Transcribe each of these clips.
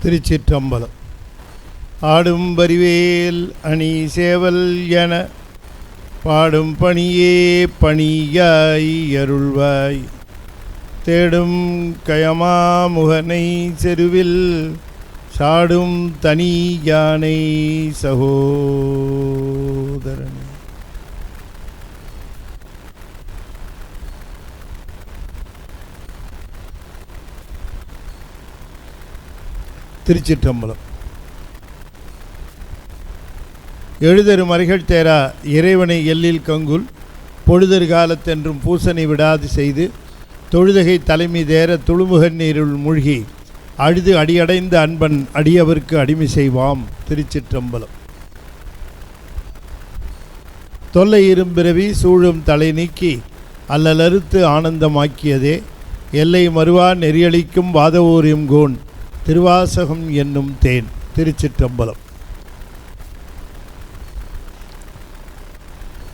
திருச்சிற்றம்பலம். ஆடும் பரிவேல் அணி சேவல் என பாடும் பணியே பணியாய் அருள்வாய். தேடும் கயமா முகனை செருவில் சாடும் தனி யானை சகோதரன். திருச்சிற்றம்பலம். எழுதரு மறைகள் தேரா இறைவனை எல்லில் கங்குல் பொழுதரு காலத்தென்றும் பூசனை விடாது செய்து தொழுதகை தலைமை தேர துளுமுகன் நீருள் மூழ்கி அழுது அடியடைந்த அன்பன் அடியவர்க்கு அடிமை செய்வாம். திருச்சிற்றம்பலம். தொல்லை இரும்பிறவி சூழும் தலை நீக்கி அல்லலறுத்து ஆனந்தமாக்கியதே எல்லை மறுவா நெறியளிக்கும் வாதவூரியம் கோன் திருவாசகம் என்னும் தேன். திருச்சிற்றம்பலம்.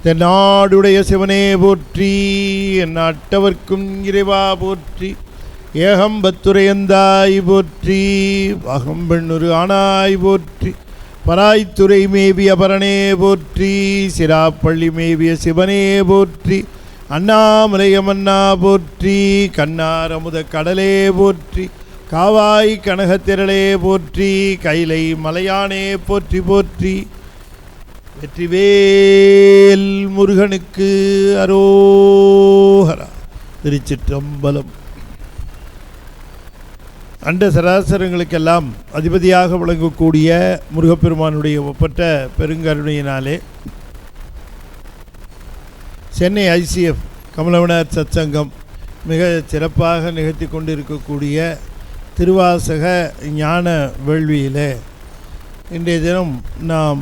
தென்னாடுடைய சிவனே போற்றி, என் அட்டவர்க்கும் இறைவா போற்றி, ஏகம்பத்துரையந்தாய் போற்றி, அகம்பெண்ணொரு ஆனாய் போற்றி, பராய்த்துறை மேவிய பரணே போற்றி, சிராப்பள்ளி மேவிய சிவனே போற்றி, அண்ணாமலையமன்னா போற்றி, கண்ணாரமுத கடலே போற்றி, காவாய் கனகத்திரளே போற்றி, கைலை மலையானே போற்றி போற்றி, வெற்றிவேல் முருகனுக்கு அரோஹரா. திருச்சிற்றம்பலம். அண்ட சராசரங்களுக்கெல்லாம் அதிபதியாக விளங்கக்கூடிய முருகப்பெருமானுடைய ஒப்பற்ற பெருங்கருணையினாலே சென்னை ICF கமலவனார் சத்சங்கம் மிக சிறப்பாக நிகழ்த்தி கொண்டிருக்கக்கூடிய திருவாசக ஞான வேள்வியிலே இன்றைய தினம் நாம்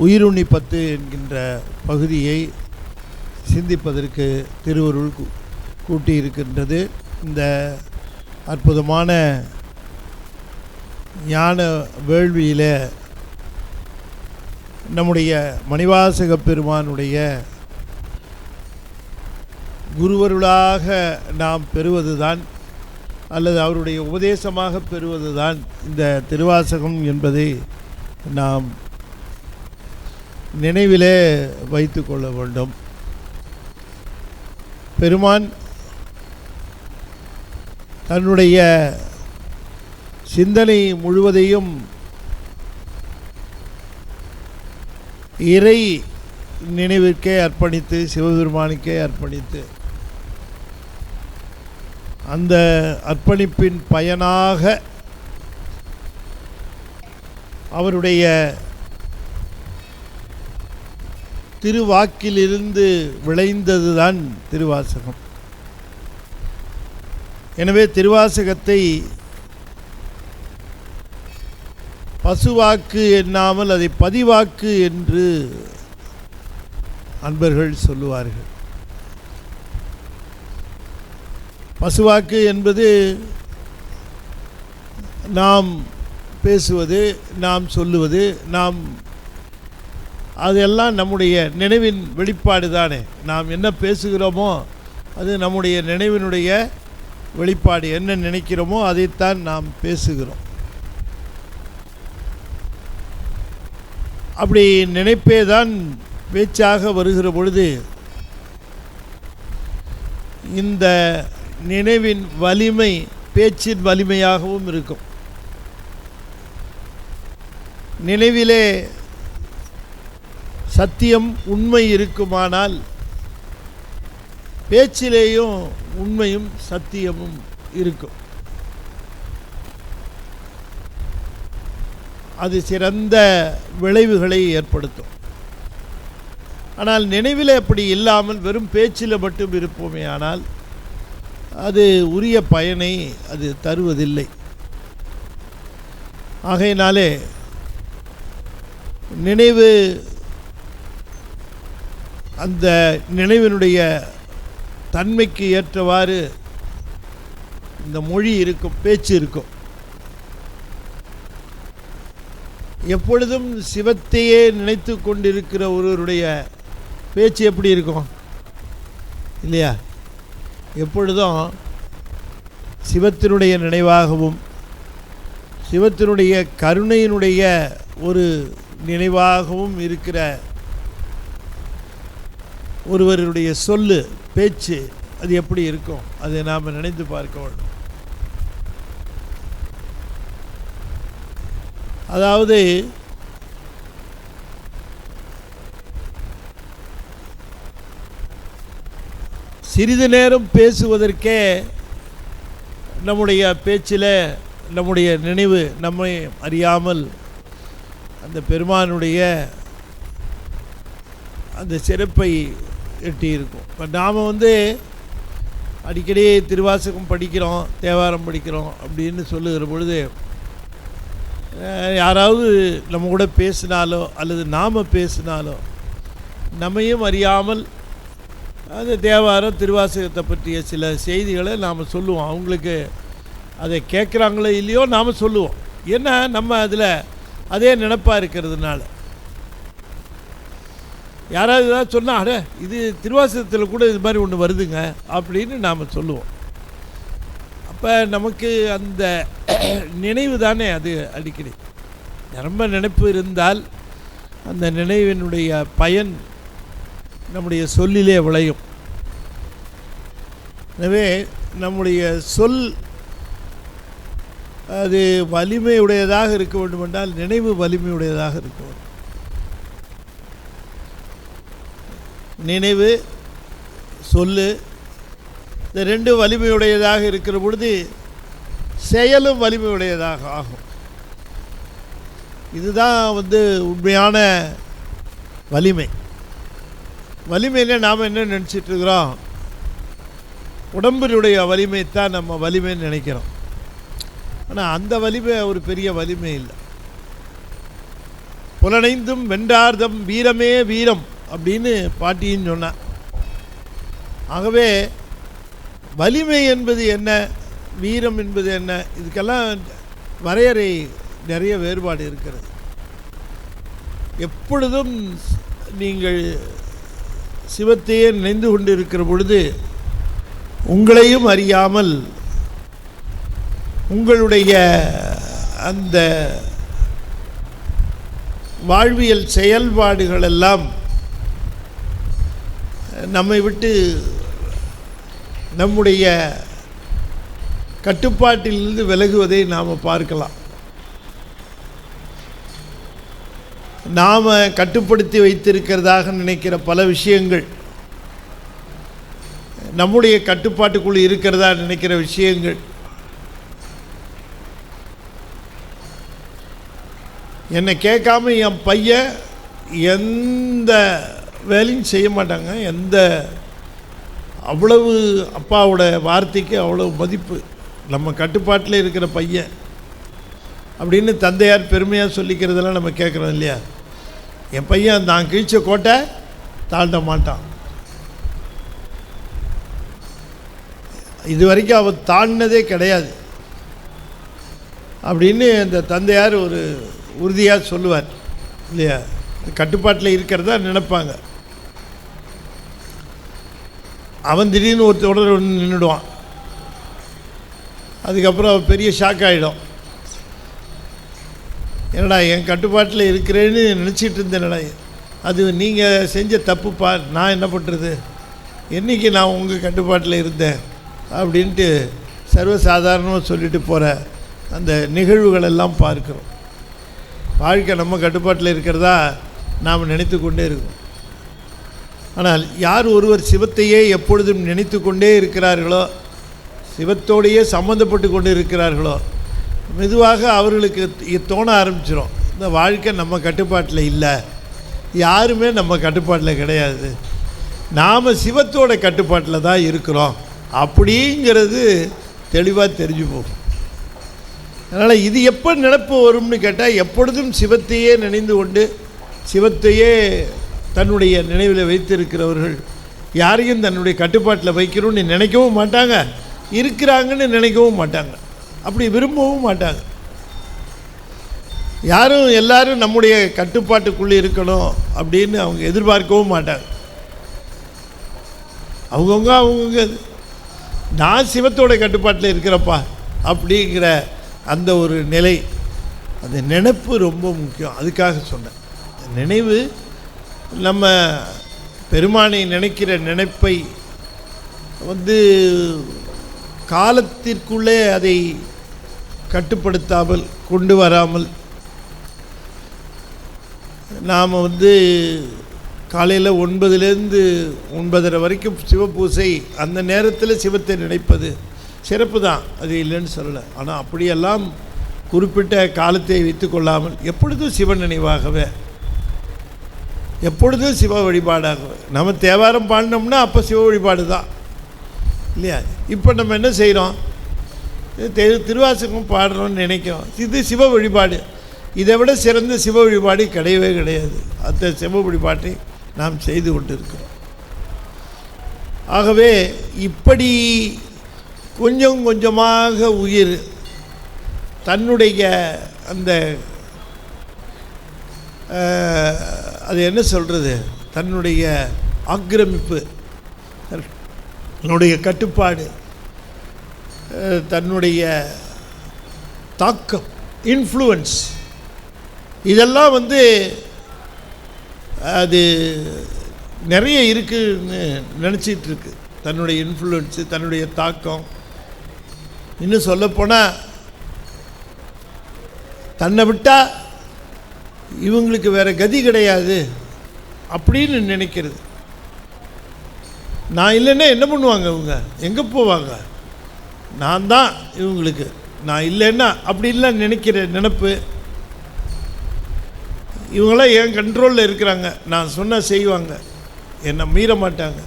உயிருண்ணி 10 என்கின்ற பகுதியை சிந்திப்பதற்கு திருவருள் கூட்டியிருக்கின்றது. இந்த அற்புதமான ஞான வேள்வியில் நம்முடைய மணிவாசக பெருமானுடைய குருவருளாக நாம் பெறுவதுதான் அல்லது அவருடைய உபதேசமாக பெறுவதுதான் இந்த திருவாசகம் என்பதை நாம் நினைவிலே வைத்து கொள்ள வேண்டும். பெருமான் தன்னுடைய சிந்தனை முழுவதையும் இறை நினைவிற்கே அர்ப்பணித்து, சிவபெருமானுக்கே அர்ப்பணித்து, அந்த அர்ப்பணிப்பின் பயனாக அவருடைய திருவாக்கிலிருந்து விளைந்ததுதான் திருவாசகம். எனவே திருவாசகத்தை பசுவாக்கு எண்ணாமல் அதை பதிவாக்கு என்று அன்பர்கள் சொல்லுவார்கள். பசுவாக்கு என்பது நாம் பேசுவது, நாம் சொல்லுவது, நாம் அதெல்லாம் நம்முடைய நினைவின் வெளிப்பாடு தானே. நாம் என்ன பேசுகிறோமோ அது நம்முடைய நினைவினுடைய வெளிப்பாடு. என்ன நினைக்கிறோமோ அதைத்தான் நாம் பேசுகிறோம். அப்படி நினைப்பே தான் பேச்சாக வருகிற பொழுது இந்த நினைவின் வலிமை பேச்சின் வலிமையாகவும் இருக்கும். நினைவிலே சத்தியம் உண்மை இருக்குமானால் பேச்சிலேயும் உண்மையும் சத்தியமும் இருக்கும். அது சிறந்த விளைவுகளை ஏற்படுத்தும். ஆனால் நினைவில் அப்படி இல்லாமல் வெறும் பேச்சில் மட்டும் இருப்போமே ஆனால் அது உரிய பயனை அது தருவதில்லை. ஆகையினாலே நினைவு, அந்த நினைவினுடைய தன்மைக்கு ஏற்றவாறு இந்த மொழி இருக்கும், பேச்சு இருக்கும். எப்பொழுதும் சிவத்தையே நினைத்து கொண்டிருக்கிற ஒருவருடைய பேச்சு எப்படி இருக்கும் இல்லையா? எப்பொழுதும் சிவத்தினுடைய நினைவாகவும் சிவத்தினுடைய கருணையினுடைய ஒரு நினைவாகவும் இருக்கிற ஒருவருடைய சொல்லு பேச்சு அது எப்படி இருக்கும், அதை நாம் நினைத்து பார்க்க வேண்டும். அதாவது சிறிது நேரம் பேசுவதற்கே நம்முடைய பேச்சில் நம்முடைய நினைவு நம்மை அறியாமல் அந்த பெருமானுடைய அந்த சிறப்பை எட்டியிருக்கும். இப்போ நாம் அடிக்கடி திருவாசகம் படிக்கிறோம், தேவாரம் படிக்கிறோம் அப்படின்னு சொல்லுகிற பொழுது யாராவது நம்ம கூட பேசினாலோ அல்லது நாம் பேசினாலோ நம்மையும் அறியாமல் அந்த தேவாரம் திருவாசகத்தை பற்றிய சில செய்திகளை நாம் சொல்லுவோம். அவங்களுக்கு அதை கேட்குறாங்களோ இல்லையோ நாம் சொல்லுவோம். ஏன்னா நம்ம அதில் அதே நினைப்பாக இருக்கிறதுனால. யாராவது ஏதாவது சொன்னால் அட இது திருவாசகத்தில் கூட இது மாதிரி ஒன்று வருதுங்க அப்படின்னு நாம் சொல்லுவோம். அப்போ நமக்கு அந்த நினைவு தானே அது அடிக்கடி. ரொம்ப நினைப்பு இருந்தால் அந்த நினைவினுடைய பயன் நம்முடைய சொல்லிலே விளையும். எனவே நம்முடைய சொல் அது வலிமையுடையதாக இருக்க வேண்டுமென்றால் நினைவு வலிமையுடையதாக இருக்க வேண்டும். நினைவு சொல்லு இந்த ரெண்டு வலிமையுடையதாக இருக்கிற பொழுது செயலும் வலிமையுடையதாக ஆகும். இதுதான் உண்மையான வலிமை. வலிமையில் நாம் என்ன நினச்சிட்ருக்கிறோம், உடம்பினுடைய வலிமைத்தான் நம்ம வலிமைன்னு நினைக்கிறோம். ஆனால் அந்த வலிமை ஒரு பெரிய வலிமை இல்லை. புலனைந்தும் வென்றார்தம் வீரமே வீரம் அப்படின்னு பாட்டின்னு சொன்னான். ஆகவே வலிமை என்பது என்ன, வீரம் என்பது என்ன, இதுக்கெல்லாம் வரையறை நிறைய வேறுபாடு இருக்கிறது. எப்பொழுதும் நீங்கள் சிவத்தையே நினைந்து கொண்டு இருக்கிற பொழுது உங்களையும் அறியாமல் உங்களுடைய அந்த வாழ்வியல் செயல்பாடுகள் எல்லாம் நம்மை விட்டு நம்முடைய கட்டுப்பாட்டிலிருந்து விலகுவதை நாம் பார்க்கலாம். நாம் கட்டுப்படுத்தி வைத்திருக்கிறதாக நினைக்கிற பல விஷயங்கள், நம்முடைய கட்டுப்பாட்டுக்குள் இருக்கிறதா நினைக்கிற விஷயங்கள், என்னை கேட்காம என் பையன் எந்த வேலையும் செய்ய மாட்டாங்க, அவ்வளவு அப்பாவோட வார்த்தைக்கு அவ்வளவு மதிப்பு, நம்ம கட்டுப்பாட்டில் இருக்கிற பையன் அப்படின்னு தந்தையார் பெருமையாக சொல்லிக்கிறதெல்லாம் நம்ம கேட்குறோம் இல்லையா. என் பையன் நான் கிழிச்ச கோட்டை தாண்ட மாட்டான், இது வரைக்கும் அவன் தாண்டினதே கிடையாது அப்படின்னு அந்த தந்தையார் ஒரு உறுதியாக சொல்லுவார் இல்லையா. கட்டுப்பாட்டில் இருக்கிறதா நினைப்பாங்க. அவன் திடீர்னு ஒருத்தோட நின்றுடுவான், அதுக்கப்புறம் அவன் பெரிய ஷாக் ஆகிடும். என்னடா என் கட்டுப்பாட்டில் இருக்கிறேன்னு நினச்சிட்டு இருந்தேன்டா, அது நீங்கள் செஞ்ச தப்புப்பா, நான் என்ன பண்ணுறது, என்றைக்கு நான் உங்கள் கட்டுப்பாட்டில் இருந்தேன் அப்படின்ட்டு சர்வசாதாரணமாக சொல்லிட்டு போகிற அந்த நிகழ்வுகள் எல்லாம் பார்க்குறோம். வாழ்க்கை நம்ம கட்டுப்பாட்டில் இருக்கிறதா நாம் நினைத்து கொண்டே இருக்கோம். ஆனால் யார் ஒருவர் சிவத்தையே எப்பொழுதும் நினைத்து கொண்டே இருக்கிறார்களோ, சிவத்தோடையே சம்மந்தப்பட்டு கொண்டு இருக்கிறார்களோ, மெதுவாக அவர்களுக்கு தோண ஆரம்பிச்சிடும், இந்த வாழ்க்கை நம்ம கட்டுப்பாட்டில் இல்லை, யாருமே நம்ம கட்டுப்பாட்டில் கிடையாது, நாம் சிவத்தோட கட்டுப்பாட்டில் தான் இருக்கிறோம் அப்படிங்கிறது தெளிவாக தெரிஞ்சு போகும். அதனால் இது எப்போ நினைப்பு வரும்னு கேட்டால், எப்பொழுதும் சிவத்தையே நினைந்து கொண்டு சிவத்தையே தன்னுடைய நினைவில் வைத்திருக்கிறவர்கள் யாரையும் தன்னுடைய கட்டுப்பாட்டில் வைக்கணும்னு நினைக்கவும் மாட்டாங்க, இருக்கிறாங்கன்னு நினைக்கவும் மாட்டாங்க, அப்படி விரும்பவும் மாட்டாங்க. யாரும் எல்லாரும் நம்முடைய கட்டுப்பாட்டுக்குள்ளே இருக்கணும் அப்படின்னு அவங்க எதிர்பார்க்கவும் மாட்டாங்க. அவங்கவுங்க நான் சிவத்தோட கட்டுப்பாட்டில் இருக்கிறப்பா அப்படிங்கிற அந்த ஒரு நிலை அந்த நினைப்பு ரொம்ப முக்கியம். அதுக்காக சொன்னேன். நினைவு, நம்ம பெருமானை நினைக்கிற நினைப்பை காலத்திற்குள்ளே அதை கட்டுப்படுத்தாமல் கொண்டு வராமல் நாம் காலையில் 9லேருந்து 9:30 வரைக்கும் சிவபூசை, அந்த நேரத்தில் சிவத்தை நினைப்பது சிறப்பு தான், அது இல்லைன்னு சொல்லலை. ஆனால் அப்படியெல்லாம் குறிப்பிட்ட காலத்தை வைத்து கொள்ளாமல் எப்பொழுதும் சிவ நினைவாகவே, எப்பொழுதும் சிவ வழிபாடாகவே. நம்ம தேவாரம் பாடினோம்னா அப்போ சிவ வழிபாடு தான் இல்லையா? இப்போ நம்ம என்ன செய்கிறோம்? திருவாசகம் பாடுறோம்னு நினைக்கிறோம், இது சிவ வழிபாடு. இதை விட சிறந்த சிவ வழிபாடு கிடையவே கிடையாது. அந்த சிவ வழிபாட்டை நாம் செய்து கொண்டிருக்கிறோம். ஆகவே இப்படி கொஞ்சம் கொஞ்சமாக உயிர் தன்னுடைய அந்த அது என்ன சொல்கிறது, தன்னுடைய ஆக்கிரமிப்பு, தன்னுடைய கட்டுப்பாடு, தன்னுடைய தாக்கம், இன்ஃப்ளூயன்ஸ், இதெல்லாம் அது நிறைய இருக்குன்னு நினச்சிட்டு இருக்கு. தன்னுடைய இன்ஃப்ளூயன்ஸு, தன்னுடைய தாக்கம். இன்னும் சொல்லப்போனால் தன்னை விட்டால் இவங்களுக்கு வேறு கதி கிடையாது அப்படின்னு நினைக்கிறது. நான் இல்லைன்னா என்ன பண்ணுவாங்க, இவங்க எங்கே போவாங்க, நான் தான் இவங்களுக்கு, நான் இல்லைன்னா அப்படின்லாம் நினைக்கிற நினப்பு. இவங்களாம் என் கண்ட்ரோலில் இருக்கிறாங்க, நான் சொன்னால் செய்வாங்க, என்னை மீற மாட்டாங்க,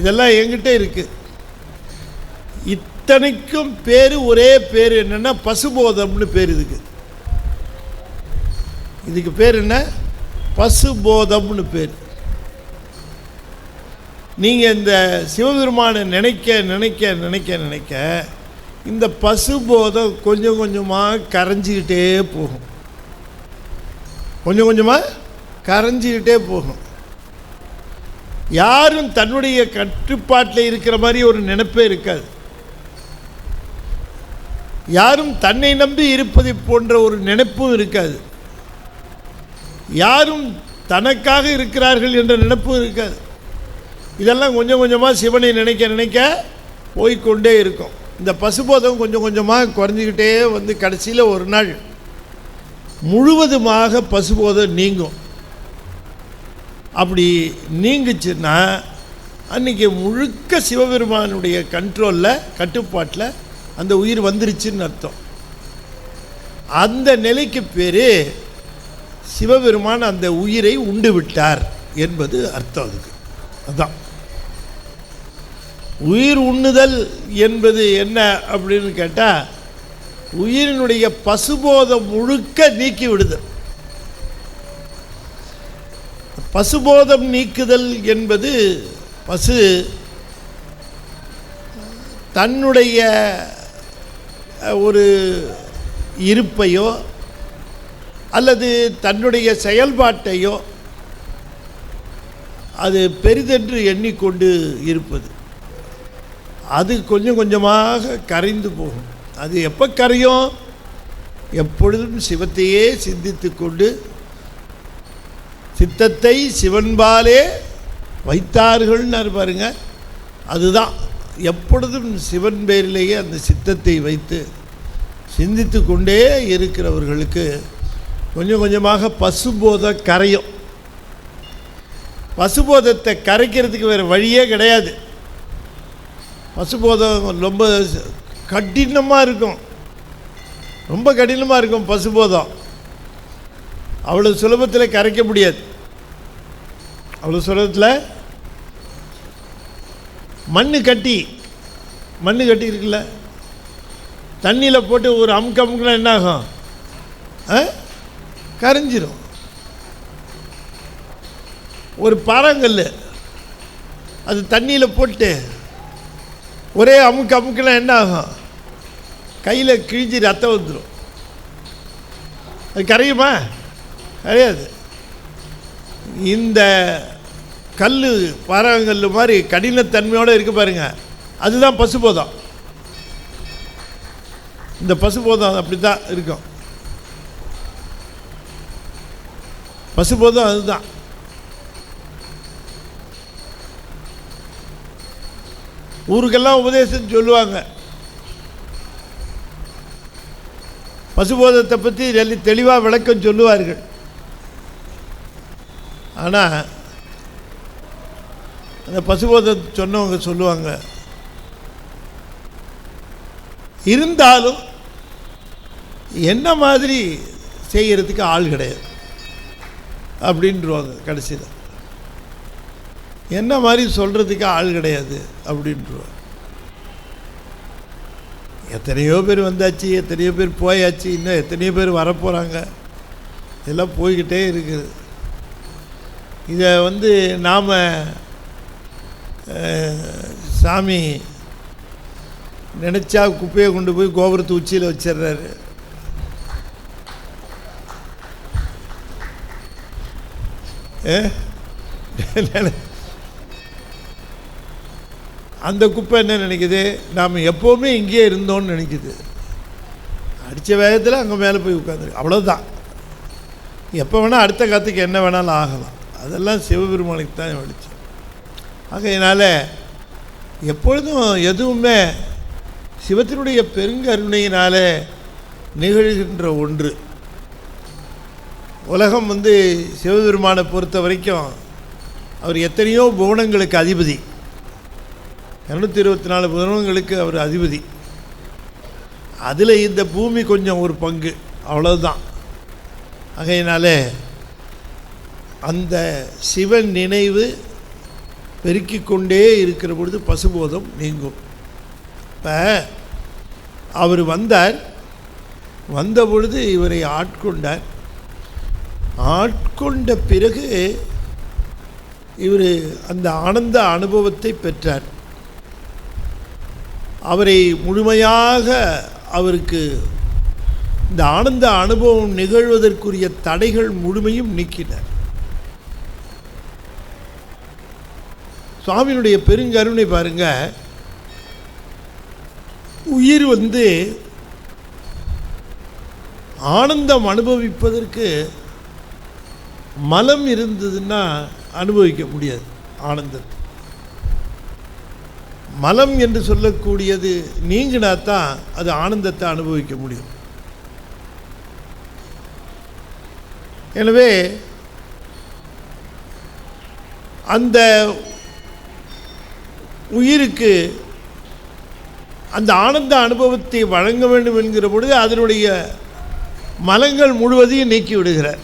இதெல்லாம் என்கிட்ட இருக்குது. இத்தனைக்கும் பேர், ஒரே பேர் என்னென்னா பசுபோதம்னு பேர். இதுக்கு பேர் என்ன? பசுபோதம்னு பேர். நீங்கள் இந்த சிவபெருமானை நினைக்க நினைக்க நினைக்க நினைக்க இந்த பசுபோதம் கொஞ்சம் கொஞ்சமாக கரைஞ்சிக்கிட்டே போகும், கொஞ்சம் கொஞ்சமாக கரைஞ்சிக்கிட்டே போகும். யாரும் தன்னுடைய கட்டுப்பாட்டில் இருக்கிற மாதிரி ஒரு நினைப்பே இருக்காது. யாரும் தன்னை நம்பி இருப்பதை போன்ற ஒரு நினைப்பும் இருக்காது. யாரும் தனக்காக இருக்கிறார்கள் என்ற நினைப்பும் இருக்காது. இதெல்லாம் கொஞ்சம் கொஞ்சமாக சிவனை நினைக்க நினைக்க போய்கொண்டே இருக்கும். இந்த பசுபோதம் கொஞ்சம் கொஞ்சமாக குறைஞ்சிக்கிட்டே கடைசியில் ஒரு நாள் முழுவதுமாக பசுபோதம் நீங்கும். அப்படி நீங்குச்சுன்னா அன்றைக்கி முழுக்க சிவபெருமானுடைய கண்ட்ரோலில், கட்டுப்பாட்டில் அந்த உயிர் வந்துருச்சுன்னு அர்த்தம். அந்த நிலைக்கு பேர் சிவபெருமான் அந்த உயிரை உண்டு விட்டார் என்பது அர்த்தம். அதுக்கு அதுதான் உயிர் உண்ணுதல் என்பது என்ன அப்படின்னு கேட்டால், உயிரினுடைய பசுபோதம் முழுக்க நீக்கி விடுதல். பசுபோதம் நீக்குதல் என்பது பசு தன்னுடைய ஒரு இருப்பையோ அல்லது தன்னுடைய செயல்பாட்டையோ அது பெரிதென்று எண்ணிக்கொண்டு இருப்பது. அது கொஞ்சம் கொஞ்சமாக கரைந்து போகும். அது எப்போ கரையும்? எப்பொழுதும் சிவத்தையே சிந்தித்து கொண்டு சித்தத்தை சிவன்பாலே வைத்தார்கள்னு பாருங்க. அதுதான் எப்பொழுதும் சிவன் பேரிலேயே அந்த சித்தத்தை வைத்து சிந்தித்து கொண்டே இருக்கிறவர்களுக்கு கொஞ்சம் கொஞ்சமாக பசுபோத கரையும். பசுபோதத்தை கரைக்கிறதுக்கு வேறு வழியே கிடையாது. பசுபோதம் ரொம்ப கடினமாக இருக்கும், ரொம்ப கடினமாக இருக்கும். பசுபோதம் அவ்வளோ சுலபத்தில் கரைக்க முடியாது. அவ்வளோ சுலபத்தில் மண் கட்டி இருக்குல்ல, தண்ணியில் போட்டு ஒரு அமுக்கமுக்குனா என்ன ஆகும்? கரைஞ்சிரும். ஒரு பாறாங்கல் அது தண்ணியில் போட்டு ஒரே அமுக்குனா என்ன ஆகும்? கையில் கிழிஞ்சி ரத்தம் வந்துடும். அது கரையுமா? கிடையாது. இந்த கல் பாறாங்கல் மாதிரி கடினத்தன்மையோடு இருக்கு பாருங்க, அதுதான் பசுபோதம். இந்த பசுபோதம் அப்படி தான் இருக்கும். பசுபோதம் அதுதான். ஊருக்கெல்லாம் உபதேசம் சொல்லுவாங்க. பசுபோதத்தை பற்றி தெளிவாக விளக்கம் சொல்லுவார்கள். ஆனால் அந்த பசுபோதத்தை சொன்னவங்க சொல்லுவாங்க, இருந்தாலும் என்ன மாதிரி செய்கிறதுக்கு ஆள் கிடையாது அப்படின்ட்டுருவாங்க. கடைசியில் என்ன மாதிரி சொல்கிறதுக்கு ஆள் கிடையாது அப்படின்ட்டுருவாங்க. எத்தனையோ பேர் வந்தாச்சு, எத்தனையோ பேர் போயாச்சு, இன்னும் எத்தனையோ பேர் வரப்போகிறாங்க. இதெல்லாம் போய்கிட்டே இருக்குது. இதை நாம் சாமி நினச்சா குப்பையை கொண்டு போய் கோபுரத்து உச்சியில் வச்சிடுறாரு. அந்த குப்பை என்ன நினைக்குது, நாம் எப்போவுமே இங்கேயே இருந்தோன்னு நினைக்குது. அடித்த வேகத்தில் அங்கே மேலே போய் உட்காந்துருக்கு, அவ்வளோதான். எப்போ வேணால் அடுத்த காற்றுக்கு என்ன வேணாலும் ஆகலாம். அதெல்லாம் சிவபெருமானுக்கு தான் வெளிச்சம். ஆகையினால எப்பொழுதும் எதுவுமே சிவத்தினுடைய பெருங்கருணையினால் நிகழ்கின்ற ஒன்று. உலகம் சிவபெருமானை பொறுத்த வரைக்கும் அவர் எத்தனையோ புவனங்களுக்கு அதிபதி, 224 புவனங்களுக்கு அவர் அதிபதி. அதில் இந்த பூமி கொஞ்சம் ஒரு பங்கு, அவ்வளவுதான். ஆகையினால அந்த சிவன் நினைவு பெருக்கிக் கொண்டே இருக்கிற பொழுது பசுபோதம் நீங்கும். இப்போ அவர் வந்த பொழுது இவரை ஆட்கொண்டார். ஆட்கொண்ட பிறகு இவர் அந்த ஆனந்த அனுபவத்தை பெற்றார். அவரை முழுமையாக அவருக்கு இந்த ஆனந்த அனுபவம் நிகழ்வதற்குரிய தடைகள் முழுமையும் நீக்கினார். சுவாமியினுடைய பெருங்கருணை பாருங்க. உயிர் ஆனந்தம் அனுபவிப்பதற்கு மலம் இருந்ததுன்னா அனுபவிக்க முடியாது ஆனந்தத்தை. மலம் என்று சொல்லக்கூடியது நீங்கினா தான் அது ஆனந்தத்தை அனுபவிக்க முடியும். எனவே அந்த உயிருக்கு அந்த ஆனந்த அனுபவத்தை வழங்க வேண்டும் என்கிற பொழுது அதனுடைய மலங்கள் முழுவதையும் நீக்கி விடுகிறார்.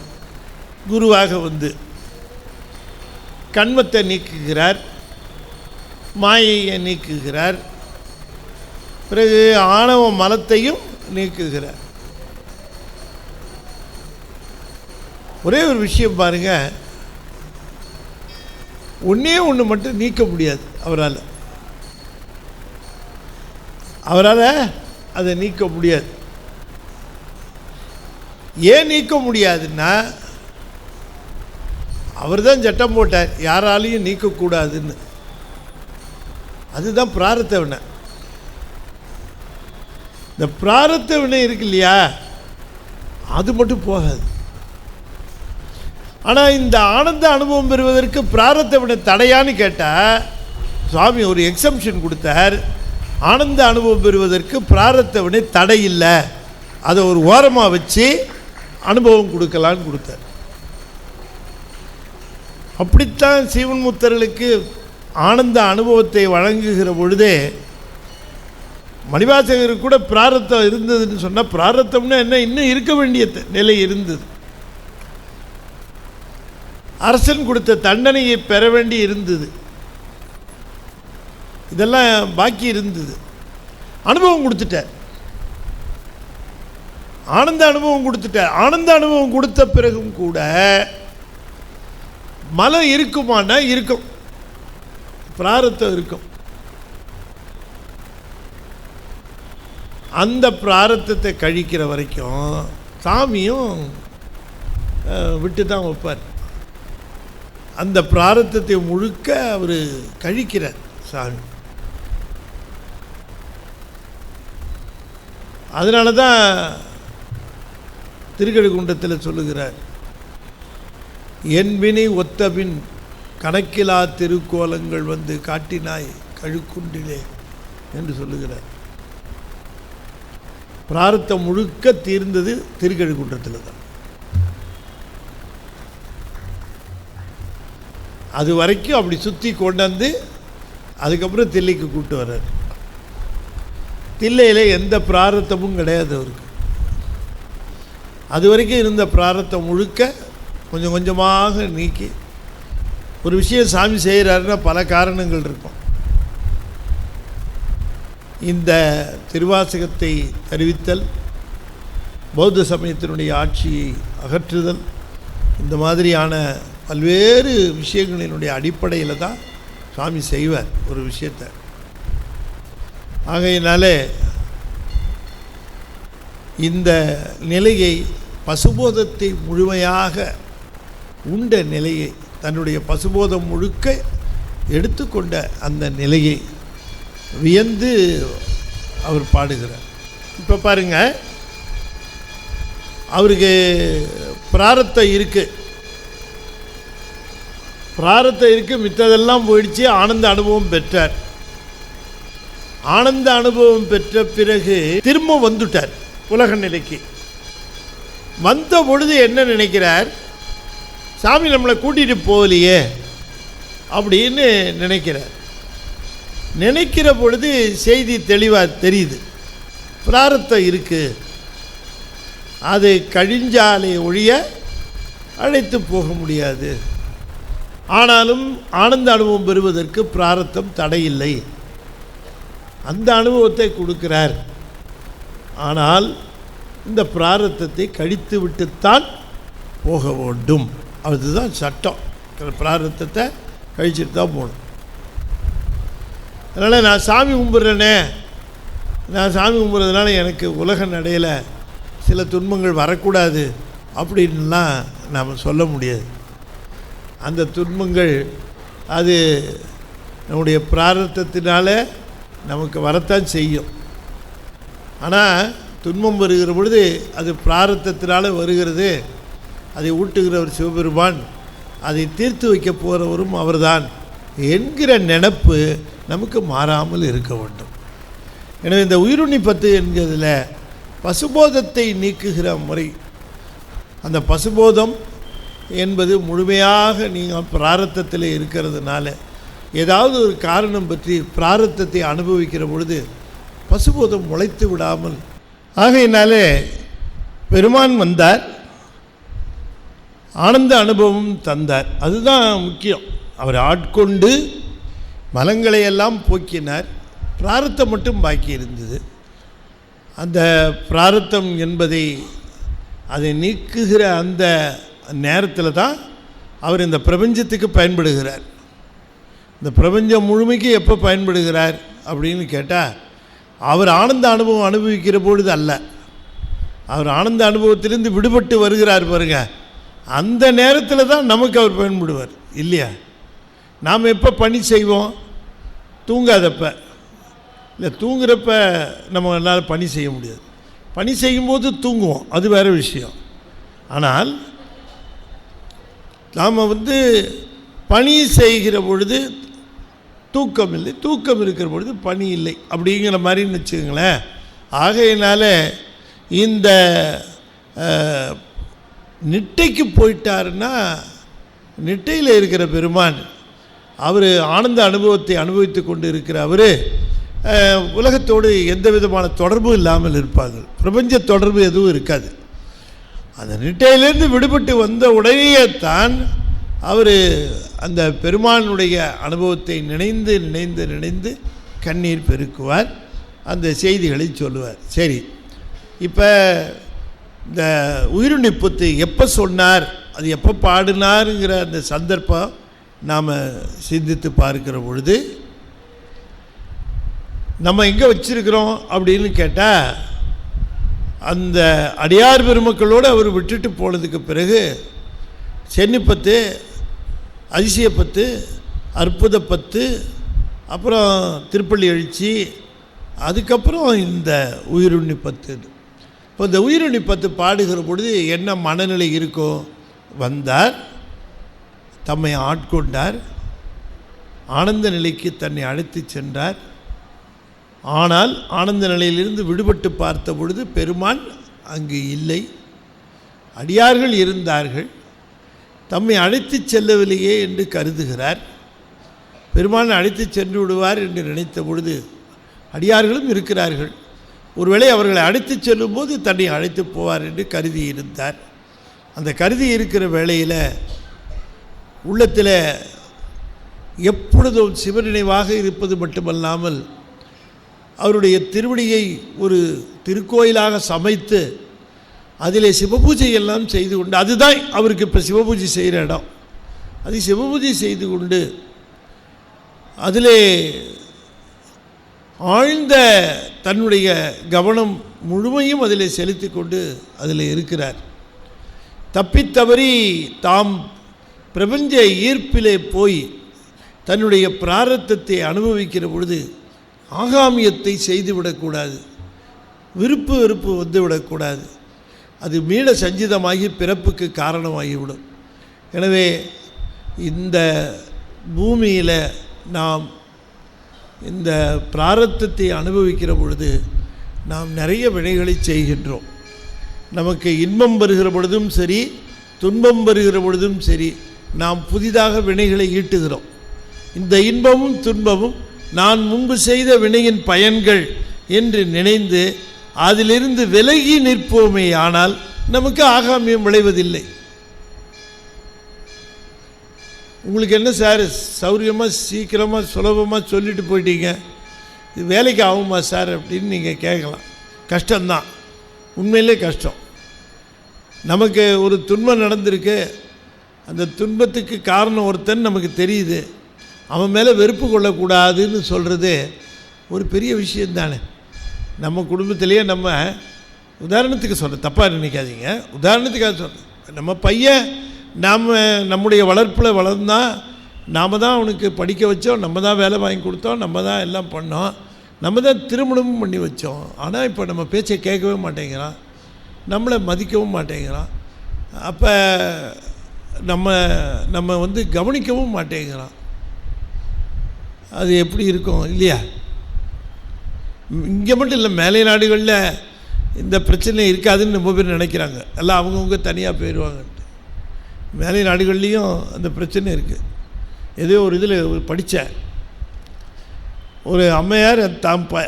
குருவாக கண்மத்தை நீக்குகிறார், மாயையை நீக்குகிறார், பிறகு ஆணவ மலத்தையும் நீக்குகிறார். ஒரே ஒரு விஷயம் பாருங்க, ஒன்றே ஒன்று மட்டும் நீக்க முடியாது அவரால். அதை நீக்க முடியாது. ஏன் நீக்க முடியாதுன்னா, அவர் தான் சட்டம் போட்டார் யாராலையும் நீக்கக்கூடாதுன்னு. அதுதான் பிராரத்த வினை. இந்த பிராரத்த வினை இருக்கு இல்லையா, அது மட்டும் போகாது. ஆனால் இந்த ஆனந்த அனுபவம் பெறுவதற்கு பிராரத்த வினை தடையான்னு கேட்டால் சுவாமி ஒரு எக்ஸம்ஷன் கொடுத்தார். ஆனந்த அனுபவம் பெறுவதற்கு பிராரத்த வினை தடை இல்லை, அதை ஒரு ஓரமாக வச்சு அனுபவம் கொடுக்கலான்னு கொடுத்தார். அப்படித்தான் சீவன் முத்தர்களுக்கு ஆனந்த அனுபவத்தை வழங்குகிற பொழுதே மணிவாசகருக்கு கூட பிராரத்தம் இருந்ததுன்னு சொன்னால், பிராரத்தம்னா என்ன, இன்னும் இருக்க வேண்டிய நிலை இருந்தது. அரசன் கொடுத்த தண்டனையை பெற வேண்டி இருந்தது. இதெல்லாம் பாக்கி இருந்தது. அனுபவம் கொடுத்துட்டார், ஆனந்த அனுபவம் கொடுத்துட்டார். ஆனந்த அனுபவம் கொடுத்த பிறகும் கூட மலம் இருக்குமானா இருக்கும், பிராரத்தம் இருக்கும். அந்த பிராரத்தத்தை கழிக்கிற வரைக்கும் சாமியும் விட்டு தான் வைப்பார். அந்த பிராரத்தத்தை முழுக்க அவர் கழிக்கிறார் சாமி. அதனால தான் திருக்கழுக்குன்றத்தில் சொல்லுகிறார், என் வினை ஒத்தபின் கணக்கிலா திருக்கோலங்கள் வந்து காட்டினாய் கழுக்குண்டிலே என்று சொல்லுகிறார். பிராரத்தம் முழுக்க தீர்ந்தது திருக்கழுக்குன்றத்தில் தான். அது வரைக்கும் அப்படி சுற்றி கொண்டாந்து அதுக்கப்புறம் தில்லைக்கு கூப்பிட்டு வர்றார். தில்லையில் எந்த பிராரத்தமும் கிடையாது அவருக்கு. அது வரைக்கும் இருந்த பிராரத்தம் முழுக்க கொஞ்சம் கொஞ்சமாக நீக்கி ஒரு விஷயம் சாமி செய்கிறாருன்னா பல காரணங்கள் இருக்கும். இந்த திருவாசகத்தை அறிவித்தல், பௌத்த சமயத்தினுடைய ஆட்சியை அகற்றுதல், இந்த மாதிரியான பல்வேறு விஷயங்களினுடைய அடிப்படையில் தான் சுவாமி செய்வார் ஒரு விஷயத்தை. ஆகையினாலே இந்த நிலையை, பசுபோதத்தை முழுமையாக உண்ட நிலையை, தன்னுடைய பசுபோதம் முழுக்க எடுத்துக்கொண்ட அந்த நிலையை வியந்து அவர் பாடுகிறார். இப்போ பாருங்க, அவருக்கு பிராரத்தம் இருக்குது, மித்ததெல்லாம் போயிடுச்சு. ஆனந்த அனுபவம் பெற்றார். ஆனந்த அனுபவம் பெற்ற பிறகு திரும்ப வந்துட்டார் உலக நிலைக்கு. வந்த பொழுது என்ன நினைக்கிறார்? சாமி நம்மளை கூட்டிகிட்டு போகலையே அப்படின்னு நினைக்கிற பொழுது செய்தி தெளிவாக தெரியுது. பிராரத்தம் இருக்குது, அது கழிஞ்சாலே ஒழிய அழைத்து போக முடியாது. ஆனாலும் ஆனந்த அனுபவம் பெறுவதற்கு பிராரத்தம் தடையில்லை. அந்த அனுபவத்தை கொடுக்கிறார். ஆனால் இந்த பிராரத்தத்தை கழித்து விட்டுத்தான் போக வேண்டும். அதுதான் சட்டம். பிராரத்தத்தை கழிச்சுட்டு தான் போகணும். அதனால் நான் சாமி கும்பிட்றேனே, நான் சாமி கும்பிட்றதுனால எனக்கு உலக நடையில் சில துன்பங்கள் வரக்கூடாது அப்படின்லாம் நாம் சொல்ல முடியாது. அந்த துன்பங்கள் அது நம்முடைய பிராரத்தத்தினால நமக்கு வரத்தான் செய்யும். ஆனால் துன்பம் வருகிற பொழுது அது பிராரத்தத்தினால வருகிறது. அதை ஊட்டுகிறவர் சிவபெருமான், அதை தீர்த்து வைக்க போகிறவரும் அவர்தான் என்கிற நினைப்பு நமக்கு மாறாமல் இருக்க வேண்டும். எனவே இந்த உயிருண்ணி 10 என்கிறதில் பசுபோதத்தை நீக்குகிற முறை, அந்த பசுபோதம் என்பது முழுமையாக நீங்கள் பிராரத்தத்தில் இருக்கிறதுனால ஏதாவது ஒரு காரணம் பற்றி பிராரத்தத்தை அனுபவிக்கிற பொழுது பசுபோதம் முளைத்து விடாமல், ஆகையினாலே பெருமான் வந்தார், ஆனந்த அனுபவம் தந்தார். அதுதான் முக்கியம். அவர் ஆட்கொண்டு மலங்களையெல்லாம் போக்கினார். பிராரத்தம் மட்டும் பாக்கி இருந்தது. அந்த பிராரத்தம் என்பதை அதை நீக்குகிற அந்த நேரத்தில் தான் அவர் இந்த பிரபஞ்சத்துக்கு பயன்படுகிறார். இந்த பிரபஞ்சம் முழுமைக்கு எப்போ பயன்படுகிறார் அப்படின்னு கேட்டால், அவர் ஆனந்த அனுபவம் அனுபவிக்கிற பொழுது அல்ல. அவர் ஆனந்த அனுபவத்திலிருந்து விடுபட்டு வருகிறார் பாருங்க, அந்த நேரத்தில் தான் நமக்கு அவர் பயன்படுவார் இல்லையா? நாம் எப்போ பணி செய்வோம்? தூங்காதப்ப. இல்லை, தூங்குறப்ப நம்மளால் பணி செய்ய முடியாது. பணி செய்யும்போது தூங்குவோம், அது வேறு விஷயம். ஆனால் நாம் பணி செய்கிற பொழுது தூக்கம் இல்லை, தூக்கம் இருக்கிற பொழுது பணி இல்லை அப்படிங்கிற மாதிரின்னு வச்சுக்கோங்களேன். ஆகையினால இந்த நிட்டைக்கு போயிட்டாருன்னா, நிட்டையில் இருக்கிற பெருமான் அவர் ஆனந்த அனுபவத்தை அனுபவித்து கொண்டு இருக்கிற அவர் உலகத்தோடு எந்த விதமான தொடர்பும் இல்லாமல் இருப்பார்கள். பிரபஞ்ச தொடர்பு எதுவும் இருக்காது. அந்த நிட்டையிலேருந்து விடுபட்டு வந்த உடனேயே தான் அவர் அந்த பெருமானுடைய அனுபவத்தை நினைந்து நினைந்து நினைந்து கண்ணீர் பெருக்குவார், அந்த செய்திகளை சொல்லுவார். சரி, இப்போ இந்த உயிருண்ணி 10 எப்போ சொன்னார், அது எப்போ பாடினாருங்கிற அந்த சந்தர்ப்பம் நாம் சிந்தித்து பார்க்கிற பொழுது நம்ம எங்கே வச்சிருக்கிறோம் அப்படின்னு கேட்டால், அந்த அடியார் பெருமக்களோடு அவர் விட்டுட்டு போனதுக்கு பிறகு சென்னி 10, அதிசய 10, அற்புத 10, அப்புறம் திருப்பள்ளி எழுச்சி, அதுக்கப்புறம் இந்த உயிருண்ணி 10. இப்போ இந்த உயிருண்ணி 10 பாடுகிற பொழுது என்ன மனநிலை இருக்கும்? வந்தார், தம்மை ஆட்கொண்டார், ஆனந்த நிலைக்கு தன்னை அழைத்து சென்றார். ஆனால் ஆனந்த நிலையிலிருந்து விடுபட்டு பார்த்த பொழுது பெருமான் அங்கு இல்லை, அடியார்கள் இருந்தார்கள். தம்மை அழைத்து செல்லவில்லையே என்று கருதுகிறார். பெருமான் அழைத்து சென்று விடுவார் என்று நினைத்த பொழுது அடியார்களும் இருக்கிறார்கள், ஒருவேளை அவர்களை அழைத்து செல்லும்போது தன்னை அழைத்து போவார் என்று கருதி இருந்தார். அந்த கருதி இருக்கிற வேளையில் உள்ளத்தில் எப்பொழுதும் சிவநினைவாக இருப்பது மட்டுமல்லாமல் அவருடைய திருவடியை ஒரு திருக்கோயிலாக சமைத்து அதிலே சிவபூஜை எல்லாம் செய்து கொண்டு, அதுதான் அவருக்கு இப்போ சிவபூஜை செய்கிற இடம், அது சிவபூஜை செய்து கொண்டு அதிலே ஆழ்ந்த தன்னுடைய கவனம் முழுமையும் அதில் செலுத்தி கொண்டு அதில் இருக்கிறார். தப்பித்தவறி தாம் பிரபஞ்ச ஈர்ப்பிலே போய் தன்னுடைய பிராரத்தத்தை அனுபவிக்கிற பொழுது ஆகாமியத்தை செய்துவிடக்கூடாது, விருப்பு வெறுப்பு வந்துவிடக்கூடாது. அது மீள சஞ்சிதமாகி பிறப்புக்கு காரணமாகிவிடும். எனவே இந்த பூமியில் நாம் இந்த பிராரத்தத்தை அனுபவிக்கிற பொழுது நாம் நிறைய வினைகளை செய்கின்றோம். நமக்கு இன்பம் வருகிற பொழுதும் சரி, துன்பம் வருகிற பொழுதும் சரி, நாம் புதிதாக வினைகளை ஈட்டுகிறோம். இந்த இன்பமும் துன்பமும் நான் முன்பு செய்த வினையின் பயன்கள் என்று நினைந்து அதிலிருந்து விலகி நிற்போமே, ஆனால் நமக்கு ஆகாமியம் விளைவதில்லை. உங்களுக்கு என்ன சார் சௌரியமாக சீக்கிரமாக சுலபமாக சொல்லிட்டு போயிட்டீங்க, இது வேலைக்கு ஆகுமா சார் அப்படின்னு நீங்கள் கேட்கலாம். கஷ்டம்தான், உண்மையிலே கஷ்டம். நமக்கு ஒரு துன்பம் நடந்திருக்கு, அந்த துன்பத்துக்கு காரணம் ஒருத்தன் நமக்கு தெரியுது, அவன் மேலே வெறுப்பு கொள்ளக்கூடாதுன்னு சொல்கிறது ஒரு பெரிய விஷயந்தானே. நம்ம குடும்பத்திலேயே நம்ம உதாரணத்துக்கு சொல்கிறேன், தப்பாக நினைக்காதீங்க, உதாரணத்துக்காக சொல்கிறேன். நம்ம பையன் நம்முடைய வளர்ப்பில் வளர்ந்தால் நாம் தான் அவனுக்கு படிக்க வச்சோம், நம்ம தான் வேலை வாங்கி கொடுத்தோம், நம்ம தான் எல்லாம் பண்ணோம், நம்ம தான் திருமணமும் பண்ணி வச்சோம். ஆனால் இப்போ நம்ம பேச்சை கேட்கவே மாட்டேங்கிறான், நம்மளை மதிக்கவும் மாட்டேங்கிறான். அப்போ நம்ம வந்து கவனிக்கவும் மாட்டேங்கிறான். அது எப்படி இருக்கும் இல்லையா? இங்கே மட்டும் இல்லை, மேலை நாடுகளில் இந்த பிரச்சனை இருக்காதுன்னு ரொம்ப பேர் நினைக்கிறாங்க. எல்லாம் அவங்கவுங்க தனியாக போயிடுவாங்கன்ட்டு. மேலை நாடுகள்லேயும் அந்த பிரச்சனை இருக்குது. ஏதோ ஒரு இதில் படித்தேன், ஒரு அம்மையார்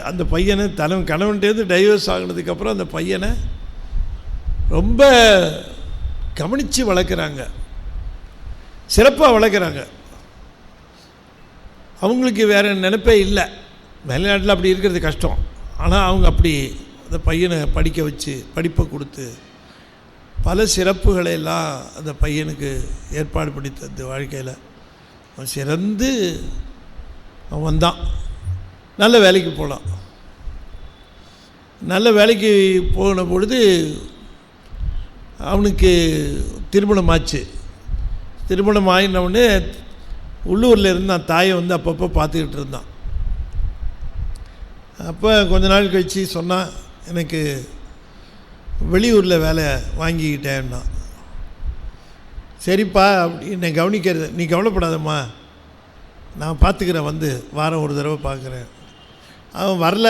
அந்த பையனை கணவன்கிட்டேருந்து டைவர்ஸ் ஆகினதுக்கப்புறம் அந்த பையனை ரொம்ப கவனித்து வளர்க்குறாங்க, சிறப்பாக வளர்க்குறாங்க. அவங்களுக்கு வேறு நினைப்பே இல்லை. வெளிநாட்டில் அப்படி இருக்கிறது கஷ்டம். ஆனால் அவங்க அப்படி அந்த பையனை படிக்க வச்சு படிப்பை கொடுத்து பல சிறப்புகளை எல்லாம் அந்த பையனுக்கு ஏற்பாடு பண்ணி தந்து வாழ்க்கையில் அவன் சிறந்து அவன் வந்தான். நல்ல வேலைக்கு போகலாம். நல்ல வேலைக்கு போன பொழுது அவனுக்கு திருமணம் ஆச்சு. திருமணம் ஆகினவுடனே உள்ளூரில் இருந்தான், தாயை வந்து அப்பப்போ பார்த்துக்கிட்டு இருந்தான். அப்போ கொஞ்ச நாள் கழித்து சொன்னான், எனக்கு வெளியூரில் வேலை வாங்கிக்கிட்டேன்னா. சரிப்பா அப்படி என்னை கவனிக்கிறது, நீ கவலைப்படாதம்மா, நான் பார்த்துக்கிறேன், வந்து வாரம் ஒரு தடவை பார்க்குறேன். அவன் வரல,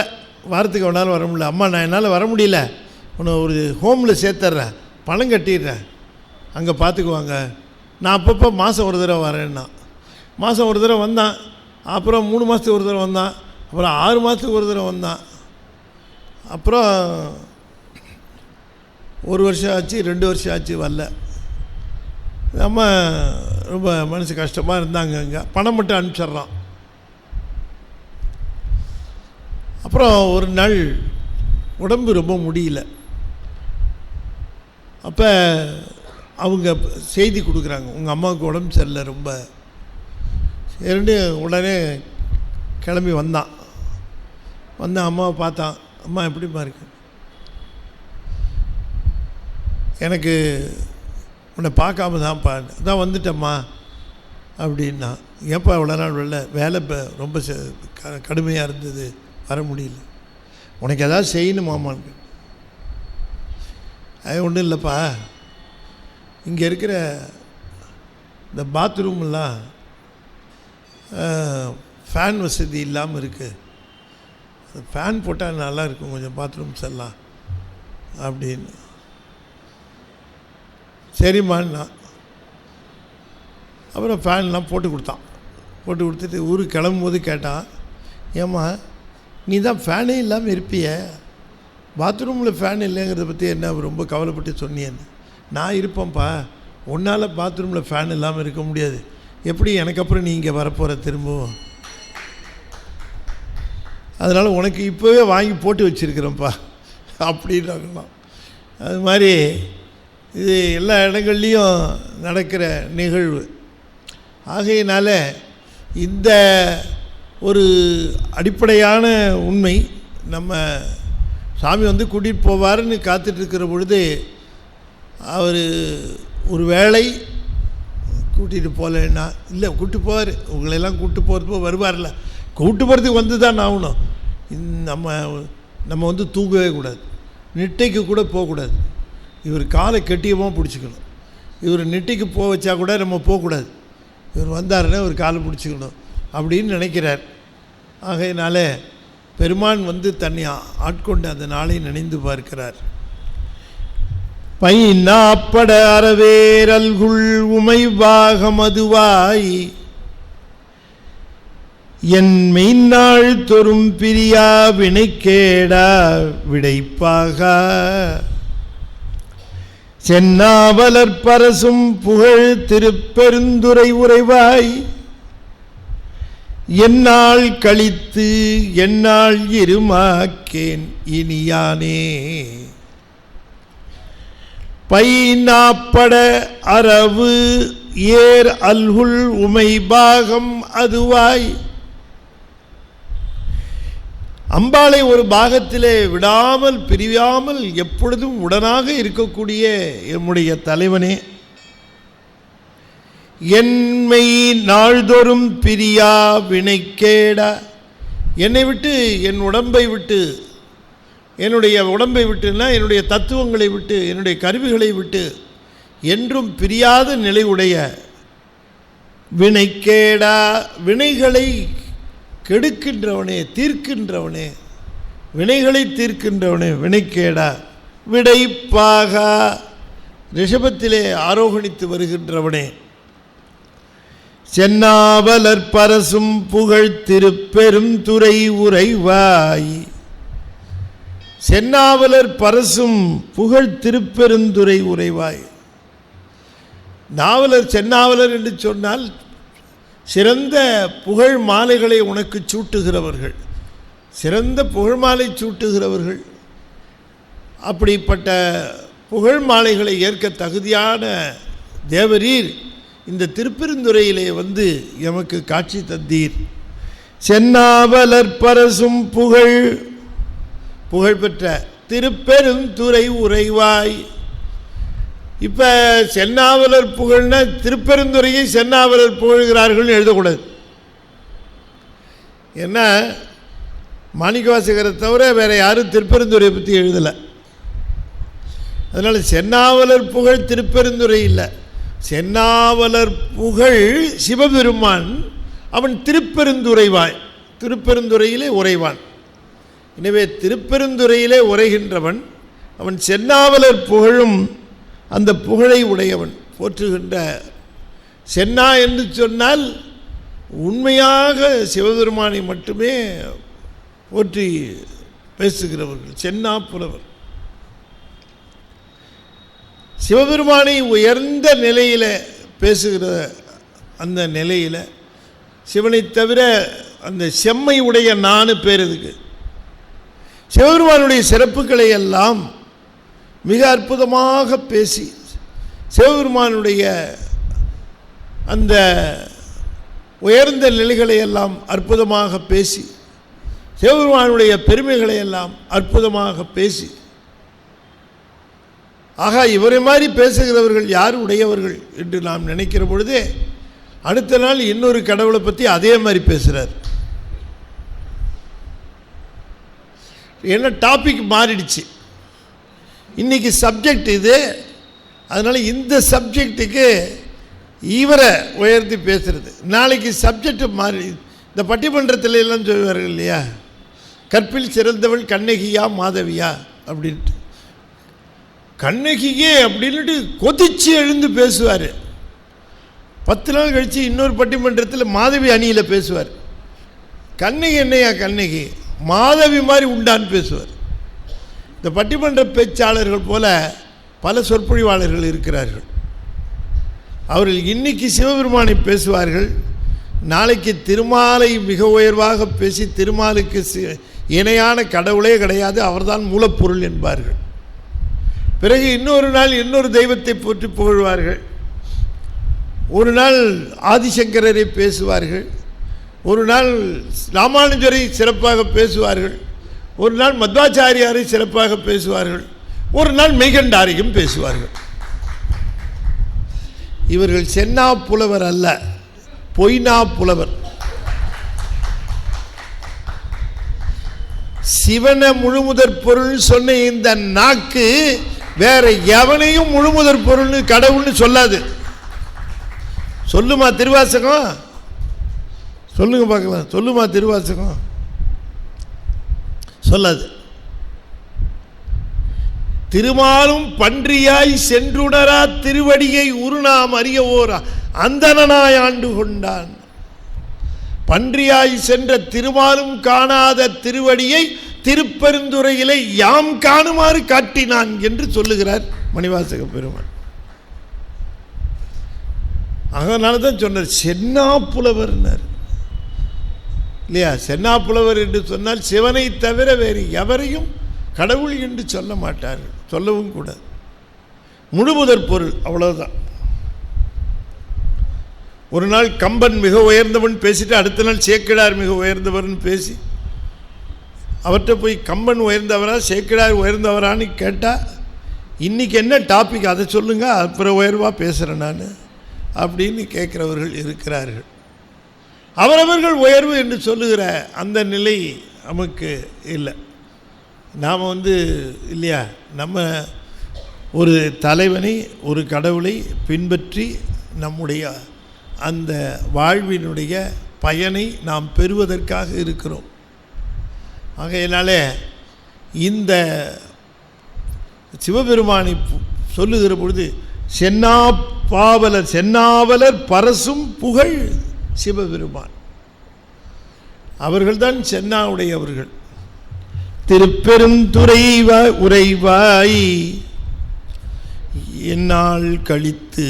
வாரத்துக்கு அவனால் வர முடியல. அம்மா நான் என்னால் வர முடியல, உன்னை ஒரு ஹோமில் சேர்த்துட்றேன், பணம் கட்டிடுறேன், அங்கே பார்த்துக்குவாங்க, நான் அப்பப்போ மாதம் ஒரு தடவை வரேன்னா. மாதம் ஒரு தடவை வந்தான், அப்புறம் 3 மாதத்துக்கு ஒரு தடவை வந்தான், அப்புறம் 6 மாதத்துக்கு ஒரு தடவை வந்தான். அப்புறம் 1 வருஷம் ஆச்சு, 2 வருஷம் ஆச்சு, வரல. நம்ம ரொம்ப மனசு கஷ்டமாக இருந்தாங்க. அங்கே பணம் மட்டும் அனுப்பிச்சிட்றான். அப்புறம் ஒரு நாள் உடம்பு ரொம்ப முடியல. அப்போ அவங்க செய்தி கொடுக்குறாங்க, உங்கள் அம்மாவுக்கு உடம்பு சரியில்லை ரொம்ப. சரின்னு உடனே கிளம்பி வந்தான். வந்து அம்மாவை பார்த்தான். அம்மா எப்படிம்மா இருக்கு? எனக்கு உன்னை பார்க்காம தான்ப்பா, தான் வந்துட்டம்மா அப்படின்னா. ஏன்ப்பா இவ்வளோ நாள் வேலை இப்போ ரொம்ப கடுமையாக இருந்தது, வர முடியல, உனக்கு எதாவது செய்யணுமாமான்னு. அது ஒன்றும் இல்லைப்பா, இங்கே இருக்கிற இந்த பாத்ரூம்லாம் ஃபேன் வசதி இல்லாமல் இருக்குது, ஃபேன் போட்டால் நல்லாயிருக்கும் கொஞ்சம் பாத்ரூம்ஸ் எல்லாம் அப்படின்னு. சரிம்மான்னா அப்புறம் ஃபேன்லாம் போட்டு கொடுத்தான். போட்டு கொடுத்துட்டு ஊருக்கு கிளம்பும்போது கேட்டான், ஏம்மா நீ தான் ஃபேனே இல்லாமல் இருப்பிய, பாத்ரூமில் ஃபேன் இல்லைங்கிறத பற்றி என்ன ரொம்ப கவலைப்பட்டு சொன்னியன்னு. நான் இருப்பேன்ப்பா, உன்னால் பாத்ரூமில் ஃபேன் இல்லாமல் இருக்க முடியாது, எப்படி எனக்கு அப்புறம் நீ இங்கே வரப்போகிற திரும்பவும், அதனால் உனக்கு இப்போவே வாங்கி போட்டு வச்சுருக்கிறேன்ப்பா அப்படின்றாங்களாம். அது மாதிரி இது எல்லா இடங்கள்லேயும் நடக்கிற நிகழ்வு. ஆகையினால இந்த ஒரு அடிப்படையான உண்மை, நம்ம சாமி வந்து கூட்டிகிட்டு போவார்னு காத்துட்ருக்கிற பொழுது அவர் ஒரு வேளை கூட்டிகிட்டு போகலன்னா, இல்லை கூப்பிட்டு போவார், உங்களெல்லாம் கூப்பிட்டு போகிறதுப்போ வருவார்ல, கூப்பிட்டு போகிறதுக்கு வந்து தான் ஆகணும். நம்ம வந்து தூங்கவே கூடாது, நிட்டைக்கு கூட போகக்கூடாது, இவர் காலை கெட்டியமாக பிடிச்சிக்கணும். இவர் நெட்டிக்கு போக வச்சா கூட நம்ம போகக்கூடாது, இவர் வந்தாருன்னா ஒரு காலை பிடிச்சிக்கணும் அப்படின்னு நினைக்கிறார். ஆகையினால பெருமான் வந்து தன்னை ஆட்கொண்டு அந்த நாளை நினைந்து பார்க்கிறார். பைநாப்பட அறவேரல்குள் உமைவாக மதுவாய் என் மெய்நாள் தொறும் பிரியா வினைக்கேடா விடைப்பாக சென்னாவலர் பரசும் புகழ் திருப்பெருந்துறை உறைவாய் என்னால் கழித்து என்னால் இருமாக்கேன் இனியானே. பைநாப்பட அரவு ஏர் அல்குல் உமை பாகம் அதுவாய், அம்பாளை ஒரு பாகத்திலே விடாமல் பிரியாமல் எப்பொழுதும் உடனாக இருக்கக்கூடிய எம்முடைய தலைவனே, என்மை நாள்தோறும் பிரியா வினைக்கேடா, என்னை விட்டு என் உடம்பை விட்டு, என்னுடைய உடம்பை விட்டுன்னா என்னுடைய தத்துவங்களை விட்டு, என்னுடைய கருவிகளை விட்டு என்றும் பிரியாத நிலை உடைய வினைக்கேடா, வினைகளை கெடுக்கின்றவனே, தீர்க்கின்றவனே, வினைகளை தீர்க்கின்றவனே, வினைக்கேடா விடைப்பாக, ரிஷபத்திலே ஆரோகணித்து வருகின்றவனே, சென்னாவலர் பரசும் புகழ் திருப்பெரும் துறை உறைவாய், சென்னாவலர் பரசும் புகழ் திருப்பெருந்துறை உறைவாய். நாவலர் சென்னாவலர் என்று சொன்னால் சிறந்த புகழ் மாலைகளை உனக்கு சூட்டுகிறவர்கள், சிறந்த புகழ் மாலை சூட்டுகிறவர்கள். அப்படிப்பட்ட புகழ் மாலைகளை ஏற்க தகுதியான தேவரீர் இந்த திருப்பெருந்துறையிலே வந்து எமக்கு காட்சி தந்தீர். சென்னாவலர் பரசும் புகழ்பெற்ற திருப்பெருந்துறை உறைவாய். இப்போ சென்னாவலர் புகழ்னா திருப்பெருந்துறையை சென்னாவலர் புகழ்கிறார்கள் எழுதக்கூடாது. ஏன்னா மாணிக்கவாசகரை தவிர வேறு யாரும் திருப்பெருந்துறையை பற்றி எழுதலை. அதனால் சென்னாவலர் புகழ் திருப்பெருந்துறை இல்லை, சென்னாவலர் புகழ் சிவபெருமான், அவன் திருப்பெருந்துறைவாய், திருப்பெருந்துறையிலே உறைவான். எனவே திருப்பெருந்துறையிலே உரைகின்றவன் அவன், சென்னாவலர் புகழும் அந்த புகழை உடையவன், போற்றுகின்ற. சென்னா என்று சொன்னால் உண்மையாக சிவபெருமானை மட்டுமே போற்றி பேசுகிறவர்கள் சென்னா புலவர். சிவபெருமானை உயர்ந்த நிலையில் பேசுகிற அந்த நிலையில் சிவனை தவிர அந்த செம்மை உடைய நானு பேர் இதுக்கு. சிவபெருமானுடைய சிறப்புகளை எல்லாம் மிக அற்புதமாக பேசி, சிவபெருமானுடைய அந்த உயர்ந்த நிலைகளை எல்லாம் அற்புதமாக பேசி, சிவபெருமானுடைய பெருமைகளை எல்லாம் அற்புதமாக பேசி, ஆகா இவரை மாதிரி பேசுகிறவர்கள் யார் உடையவர்கள் என்று நாம் நினைக்கிற பொழுதே அடுத்த நாள் இன்னொரு கடவுளை பற்றி அதே மாதிரி பேசுகிறார். என்ன டாபிக் மாறிடுச்சு, இன்றைக்கி சப்ஜெக்ட் இது, அதனால் இந்த சப்ஜெக்டுக்கு இவரை உயர்த்தி பேசுறது. நாளைக்கு சப்ஜெக்ட் மாறி இந்த பட்டிமன்றத்தில் எல்லாம் சொல்லுவார்கள் இல்லையா, கற்பில் சிறந்தவள் கண்ணகியா மாதவியா அப்படின்ட்டு. கண்ணகியே அப்படின்ட்டு கொதிச்சு எழுந்து பேசுவார். 10 நாள் கழித்து இன்னொரு பட்டிமன்றத்தில் மாதவி அணியில் பேசுவார். கண்ணகி என்னையா கண்ணகி, மாதவி மாதிரி உண்டான்னு பேசுவார். இந்த பட்டிமன்ற பேச்சாளர்கள் போல பல சொற்பொழிவாளர்கள் இருக்கிறார்கள். அவர்கள் இன்னைக்கு சிவபெருமானை பேசுவார்கள், நாளைக்கு திருமாலை மிக உயர்வாக பேசி திருமாலுக்கு இணையான கடவுளே கிடையாது, அவர்தான் மூலப்பொருள் என்பார்கள். பிறகு இன்னொரு நாள் இன்னொரு தெய்வத்தை போற்றி புகழ்வார்கள். ஒரு நாள் ஆதிசங்கரரை பேசுவார்கள், ஒரு நாள் ராமானுஜரை சிறப்பாக பேசுவார்கள், ஒரு நாள் மத்வாச்சாரியாரை சிறப்பாக பேசுவார்கள், ஒரு நாள் மெய்கண்டாரையும் பேசுவார்கள். இவர்கள் சென்னா புலவர் அல்ல, பொய்னா புலவர். சிவன முழுமுதற் பொருள் சொன்ன இந்த நாக்கு வேற எவனையும் முழுமுதற் பொருள் கடவுள்னு சொல்லாது. சொல்லுமா திருவாசகம்? சொல்லுங்க பார்க்கலாம். சொல்லுமா திருவாசகம்? சொல்லாது. திருமாலும் பன்றியாய் சென்றுணரா திருவடியை உருநாம் அறிய ஓர் அந்தனாய் ஆண்டு கொண்டான். பன்றியாய் சென்ற திருமாலும் காணாத திருவடியை திருப்பெருந்துறையிலே யாம் காணுமாறு காட்டினான் என்று சொல்லுகிறார் மணிவாசக பெருமான். அதனால தான் சொன்னார் சென்னா புலவர்னார் இல்லையா. சென்னா புலவர் என்று சொன்னால் சிவனை தவிர வேறு எவரையும் கடவுள் என்று சொல்ல மாட்டார்கள், சொல்லவும் கூடாது. முழுமுதற் பொருள், அவ்வளவுதான். ஒரு நாள் கம்பன் மிக உயர்ந்தவன் பேசிட்டு அடுத்த நாள் சேக்கிழார் மிக உயர்ந்தவர்னு பேசி அவர்கிட்ட போய் கம்பன் உயர்ந்தவரா சேக்கிழார் உயர்ந்தவரான்னு கேட்டால் இன்றைக்கி என்ன டாபிக் அதை சொல்லுங்க, அப்புறம் உயர்வாக பேசுகிறேன் நான் அப்படின்னு கேட்குறவர்கள் இருக்கிறார்கள். அவரவர்கள் உயர்வு என்று சொல்லுகிற அந்த நிலை நமக்கு இல்லை. நாம் இல்லையா, நம்ம ஒரு தலைவனை ஒரு கடவுளை பின்பற்றி நம்முடைய அந்த வாழ்வினுடைய பயனை நாம் பெறுவதற்காக இருக்கிறோம். ஆகையினால இந்த சிவபெருமானை சொல்லுகிற பொழுது சென்னாவலர் பரசும் புகழ் சிவபெருமான், அவர்கள்தான் சென்னாவுடையவர்கள். திருப்பெருந்துறை உறைவாய் என்னால் கழித்து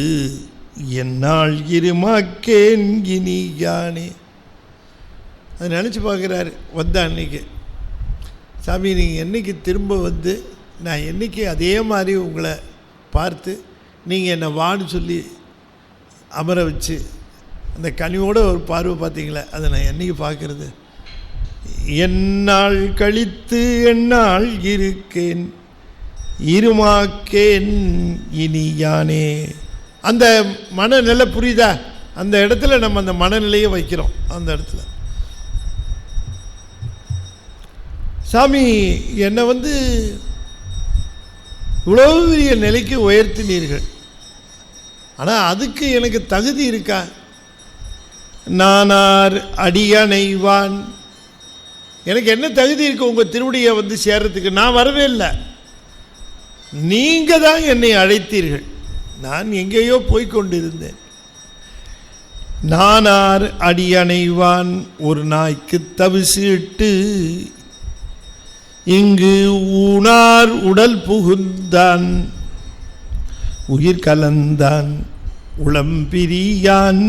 என்னால் இருமாக்கேன் இனி யானே. அதை நினச்சி பார்க்குறாரு. வந்த அன்னைக்கு, சாமி நீங்கள் என்றைக்கு திரும்ப வந்து நான் என்றைக்கு அதே மாதிரி உங்களை பார்த்து நீங்கள் என்னை வான்னு சொல்லி அமர வச்சு அந்த கனிவோடு ஒரு பார்வை பார்த்தீங்களே, அதை நான் என்றைக்கு பார்க்குறது? என்னால் கழித்து என்னால் இருக்கேன் இருமாக்கேன் இனி யானே. அந்த மனநிலை புரியுதா? அந்த இடத்துல நம்ம அந்த மனநிலையை வைக்கிறோம். அந்த இடத்துல சாமி என்னை இவ்வளோ பெரிய நிலைக்கு உயர்த்தினீர்கள், ஆனால் அதுக்கு எனக்கு தகுதி இருக்கா? நானார் அடியணைவான், எனக்கு என்ன தகுதி இருக்கு உங்கள் திருவடியை சேர்றதுக்கு? நான் வரவே இல்லை, நீங்கள் தான் என்னை அழைத்தீர்கள், நான் எங்கேயோ போய்கொண்டிருந்தேன். நானார் அடியணைவான் ஒரு நாய்க்கு தவிசு இட்டு இங்கு ஊனார் உடல் புகுந்தான் உயிர் கலந்தான் உளம்பிரியான்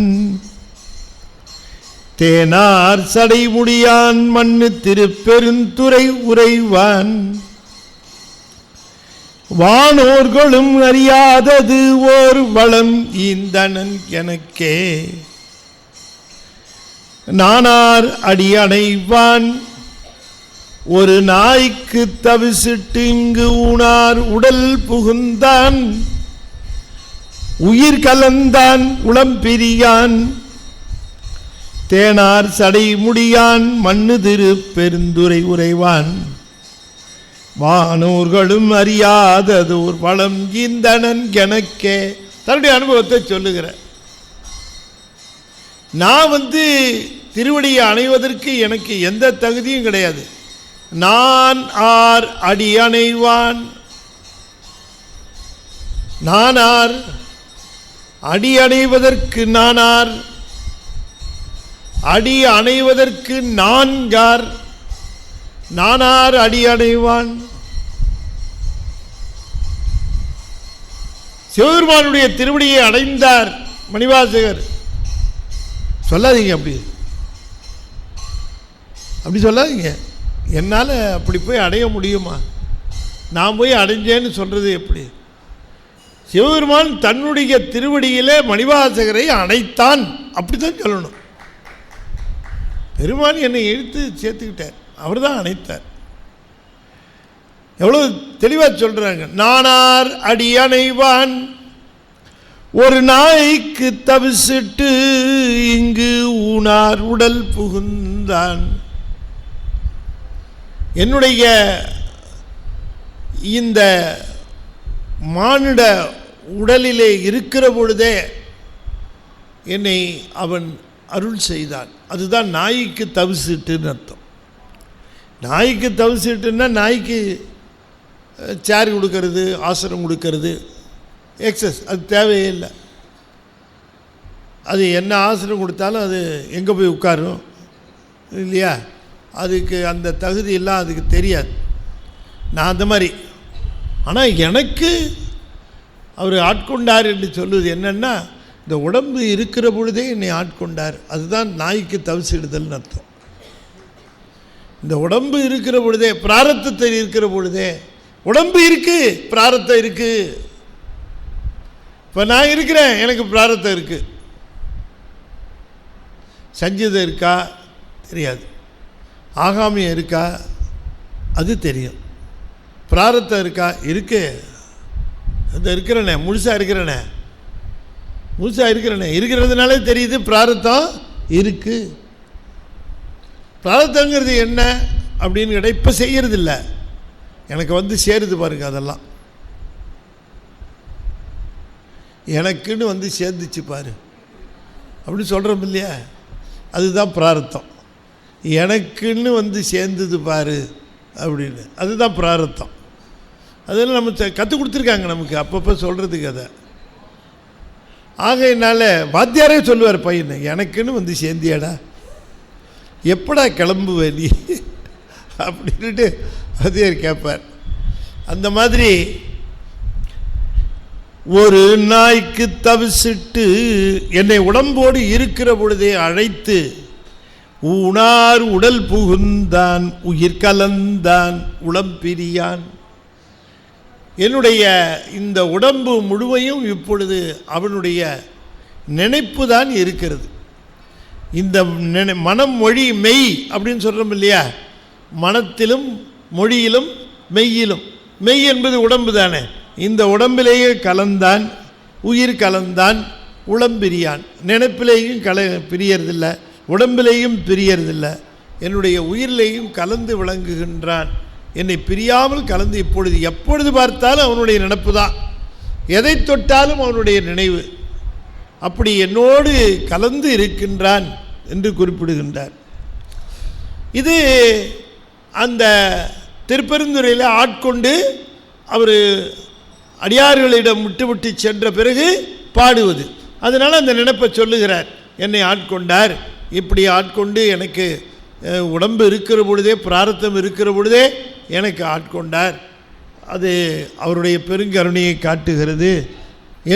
தேனார் சடைமுடியான் மண்ணு திருப்பெருந்துறை உறைவான் வானோர்களும் அறியாதது ஓர் வளம் ஈந்தனன் எனக்கே. நானார் அடியணைவான் ஒரு நாய்க்கு தவிசிட்டு இங்கு ஊனார் உடல் புகுந்தான் உயிர் கலந்தான் உளம்பிரியான் தேனார் சடை முடியான் மண்ணு திரு பெருந்துரை உறைவான் வானோர்களும் அறியாததோர் வளம் ஈந்தனன் எனக்கே. தன்னுடைய அனுபவத்தை சொல்லுகிறார். நான் திருவடியை அணைவதற்கு எனக்கு எந்த தகுதியும் கிடையாது. நான் ஆர் அடி அணைவான், நானார் அடி அணைவதற்கு நானார், அடி அணைவதற்கு நான்கார், நானார் அடி அணைவான். சிவபெருமானுடைய திருவடியை அடைந்தார் மணிவாசகர். சொல்லாதீங்க, அப்படி சொல்லாதீங்க. என்னால் அப்படி போய் அடைய முடியுமா? நான் போய் அடைஞ்சேன்னு சொல்கிறது எப்படி? சிவபெருமான் தன்னுடைய திருவடியிலே மணிவாசகரை அணைத்தான், அப்படித்தான் சொல்லணும். பெருமான் என்னை இழுத்து சேர்த்துக்கிட்டார், அவர் தான் அணைத்தார். எவ்வளோ தெளிவாக சொல்கிறாங்க. நானார் அடி அணைவான், ஒரு நாய்க்கு தவிசிட்டு இங்கு ஊனார் உடல் புகுந்தான். என்னுடைய இந்த மானிட உடலிலே இருக்கிற பொழுதே என்னை அவன் அருள் செய்தான். அதுதான் நாய்க்கு தவிசிட்டுன்னு அர்த்தம். நாய்க்கு தவிசிட்டுன்னா நாய்க்கு சேர் கொடுக்கறது, ஆசனம் கொடுக்கறது, எக்ஸஸ், அது தேவையே இல்லை. அது என்ன ஆசனம் கொடுத்தாலும் அது எங்கே போய் உட்காரும் இல்லையா? அதுக்கு அந்த தகுதி எல்லாம் அதுக்கு தெரியாது. நான் அந்த மாதிரி. ஆனால் எனக்கு அவர் ஆட்கொண்டார் என்று சொல்லுவது என்னென்னா, இந்த உடம்பு இருக்கிற பொழுதே என்னை ஆட்கொண்டார். அதுதான் நாய்க்கு தவிசிடுதல்னு அர்த்தம். இந்த உடம்பு இருக்கிற பொழுதே, பிராரத்தத்தை இருக்கிற பொழுதே, உடம்பு இருக்குது, பிராரத்தம் இருக்குது. இப்போ நான் இருக்கிறேன், எனக்கு பிராரத்தம் இருக்குது. சஞ்சீதம் இருக்கா தெரியாது, ஆகாமியம் இருக்கா அது தெரியும். பிராரத்தம் இருக்கா இருக்கு, அந்த இருக்கிறனே, முழுசாக இருக்கிறனே, இருக்கிறதுனாலே தெரியுது பிராரத்தம் இருக்கு. பிராரத்தங்கிறது என்ன அப்படின்னு கேட்டால், இப்போ செய்யறது இல்லை, எனக்கு சேருது பாருங்க. அதெல்லாம் எனக்குன்னு சேர்ந்துச்சு பாரு அப்படின்னு சொல்கிறோம் இல்லையா? அதுதான் பிராரத்தம். எனக்குன்னு சேர்ந்தது பாரு அப்படின்னு, அதுதான் பிராரத்தம். அதெல்லாம் நம்ம கற்றுக் கொடுத்துருக்காங்க நமக்கு அப்பப்போ சொல்கிறதுக்கு. அதை ஆகையினால வாத்தியாரே சொல்லுவார் பையனை, எனக்குன்னு சேர்ந்தியாடா, எப்படா கிளம்புவே நீ அப்படின்ட்டு வாத்தியார் கேட்பார். அந்த மாதிரி ஒரு நாய்க்கு தவிசிட்டு என்னை உடம்போடு இருக்கிற பொழுதே அழைத்து ஊனார் உடல் புகுந்தான், உயிர் கலந்தான், உளம் பிரியான். என்னுடைய இந்த உடம்பு முழுமையும் இப்பொழுது அவனுடைய நினைப்பு தான் இருக்கிறது. இந்த மனம் மொழி மெய் அப்படின்னு சொல்கிறோம் இல்லையா? மனத்திலும் மொழியிலும் மெய்யிலும், மெய் என்பது உடம்பு தானே, இந்த உடம்பிலேயே கலந்தான், உயிர் கலந்தான், உளம் பிரியான். நினைப்பிலேயும் பிரியறதில்லை, உடம்பிலேயும் பிரியறதில்லை, என்னுடைய உயிரிலேயும் கலந்து விளங்குகின்றான். என்னை பிரியாமல் கலந்து இப்பொழுது எப்பொழுது பார்த்தாலும் அவனுடைய நினைப்பு தான், எதை தொட்டாலும் அவனுடைய நினைவு. அப்படி என்னோடு கலந்து இருக்கின்றான் என்று குறிப்பிடுகின்றார். இது அந்த திருப்பெருந்துறையில் ஆட்கொண்டு அவர் அடியார்களிடம் விட்டு சென்ற பிறகு பாடுவது. அதனால் அந்த நினைப்பை சொல்லுகிறார். என்னை ஆட்கொண்டார், இப்படி ஆட்கொண்டு எனக்கு உடம்பு இருக்கிற பொழுதே, பிராரத்தம் இருக்கிற பொழுதே எனக்கு ஆட்கொண்டார். அது அவருடைய பெருங்கருணையை காட்டுகிறது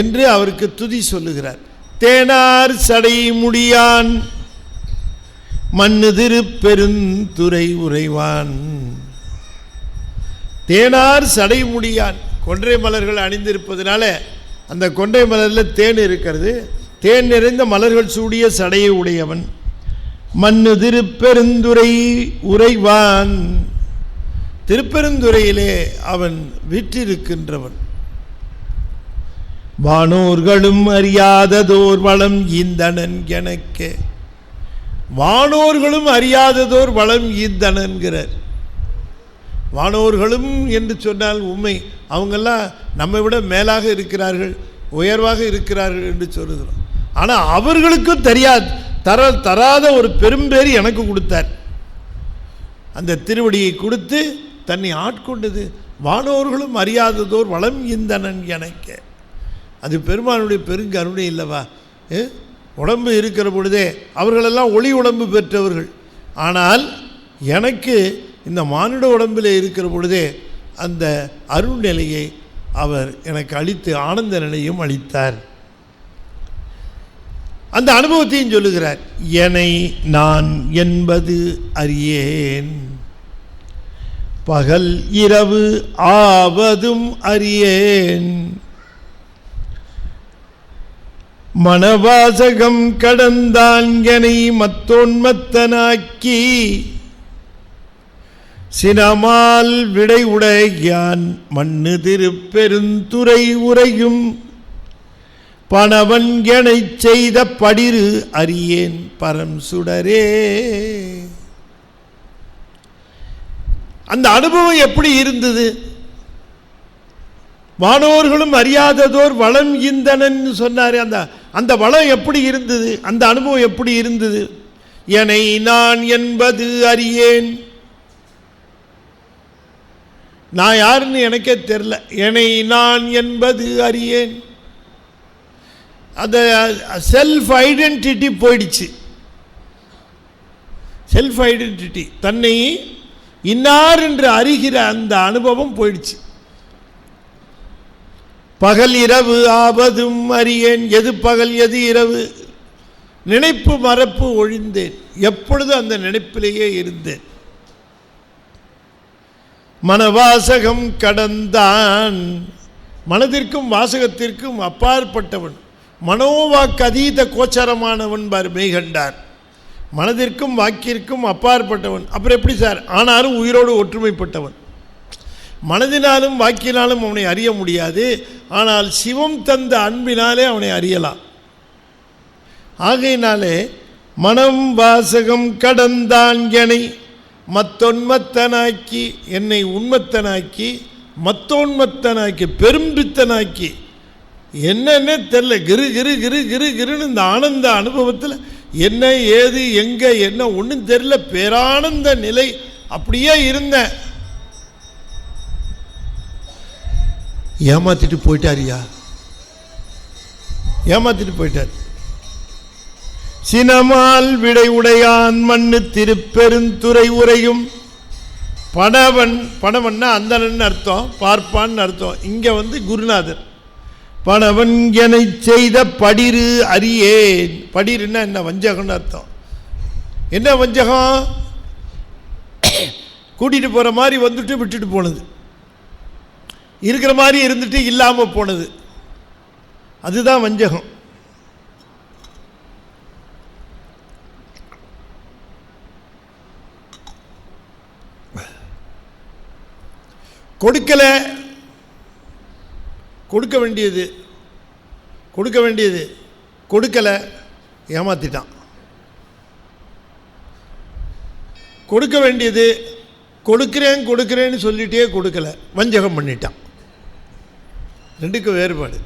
என்று அவருக்கு துதி சொல்லுகிறார். தேனார் சடை முடியான், மண்ணு திருப்பெருந்துறை உறைவான். தேனார் சடை முடியான், கொன்றை மலர்கள் அணிந்திருப்பதனால அந்த கொன்றை மலரில் தேன் இருக்கிறது. தேன் நிறைந்த மலர்கள் சூடிய சடையை உடையவன். மண்ணு திருப்பெருந்துறை உறைவான், திருப்பெருந்துறையிலே அவன் வீற்றிருக்கின்றவன். வானோர்களும் அறியாததோர் வளம் ஈந்தனன் எனக்கே. வானோர்களும் அறியாததோர் வளம் ஈந்தனன்கிறார். வானோர்களும் என்று சொன்னால் உண்மை, அவங்கெல்லாம் நம்மை விட மேலாக இருக்கிறார்கள், உயர்வாக இருக்கிறார்கள் என்று சொல்லுகிறோம். ஆனால் அவர்களுக்கும் தெரியாது, தராத ஒரு பெரும்பேறு எனக்கு கொடுத்தார். அந்த திருவடியை கொடுத்து தன்னை ஆட்கொண்டது. வானோர்களும் அறியாததோர் வளம் இந்தனன் எனக்கு. அது பெருமானுடைய பெருங்கருணை இல்லவா? உடம்பு இருக்கிற பொழுதே அவர்களெல்லாம் ஒளி உடம்பு பெற்றவர்கள். ஆனால் எனக்கு இந்த மானுட உடம்பில் இருக்கிற பொழுதே அந்த அருள் நிலையை அவர் எனக்கு அளித்து ஆனந்த நிலையும் அளித்தார். அந்த அனுபவத்தையும் சொல்லுகிறார். என்னை நான் என்பது அறியேன், பகல் இரவு ஆவதும் அறியேன், மனவாசகம் கடந்தான் என்னை மத்தோன்மத்தனாக்கி, சினமால் விடை உடையான் மண்ணு திருப்பெருந்துறை உரையும், பணவன் எனைச் செய்த படிரு அறியேன் பரம் சுடரே. அந்த அனுபவம் எப்படி இருந்தது? வானோர்களும் அறியாததோர் வளம் இந்தனன் சொன்னார். அந்த வளம் எப்படி இருந்தது? அந்த அனுபவம் எப்படி இருந்தது? என்னை நான் என்பது அறியேன். நான் யாருன்னு எனக்கே தெரியல. என்னை நான் என்பது அறியேன். அந்த செல்ஃப் ஐடென்டிட்டி போயிடுச்சு. செல்ஃப் ஐடென்டிட்டி, தன்னை இன்னார் என்று அறிகிற அந்த அனுபவம் போயிடுச்சு. பகல் இரவு ஆவதும் அறியேன். எது பகல் எது இரவு? நினைப்பு மறப்பு ஒழிந்தேன். எப்பொழுதும் அந்த நினைப்பிலேயே இருந்தேன். மனவாசகம் கடந்தான். மனதிற்கும் வாசகத்திற்கும் அப்பாற்பட்டவன், மனோவாக்கு அதீத கோச்சரமானவன் பார் மெய்கண்டார். மனதிற்கும் வாக்கிற்கும் அப்பாற்பட்டவன். அப்புறம் எப்படி சார்? ஆனாலும் உயிரோடு ஒற்றுமைப்பட்டவன். மனதினாலும் வாக்கினாலும் அவனை அறிய முடியாது. ஆனால் சிவம் தந்த அன்பினாலே அவனை அறியலாம். ஆகையினாலே மனம் வாசகம் கடந்தான் என்னை மத்தொன்மத்தனாக்கி, என்னை உண்மத்தனாக்கி, மத்தோன்மத்தனாக்கி, பெரும்பித்தனாக்கி, என்னன்னே தெரில, கிரு கிரு கிரு கிரு கிருன்னு இந்த ஆனந்த அனுபவத்தில் என்ன ஏது எங்கே என்ன ஒன்றும் தெரில, பேரானந்த நிலை அப்படியே இருந்தேன். ஏமாத்திட்டு போயிட்டாரியா, ஏமாத்திட்டு போயிட்டார். சினமால் விடை உடையான் மண்ணு திருப்பெருந்துறை உரையும், பணவன், பணவன்னா அந்தனன்னு அர்த்தம், பார்ப்பான்னு அர்த்தம். இங்கே குருநாதர். பணவன் எனை செய்த படிரு அறியேன். படிருன்னா என்ன? வஞ்சகம்னு அர்த்தம். என்ன வஞ்சகம்? கூட்டிகிட்டு போகிற மாதிரி வந்துட்டு விட்டுட்டு போனது, இருக்கிற மாதிரி இருந்துட்டு இல்லாமல் போனது, அதுதான் வஞ்சகம். கொடுக்கலை, கொடுக்க வேண்டியது கொடுக்கலை, ஏமாத்திட்டான். கொடுக்க வேண்டியது கொடுக்கிறேன்னு சொல்லிட்டே கொடுக்கலை, வஞ்சகம் பண்ணிட்டான். ரெண்டுக்கும் வேறுபாடு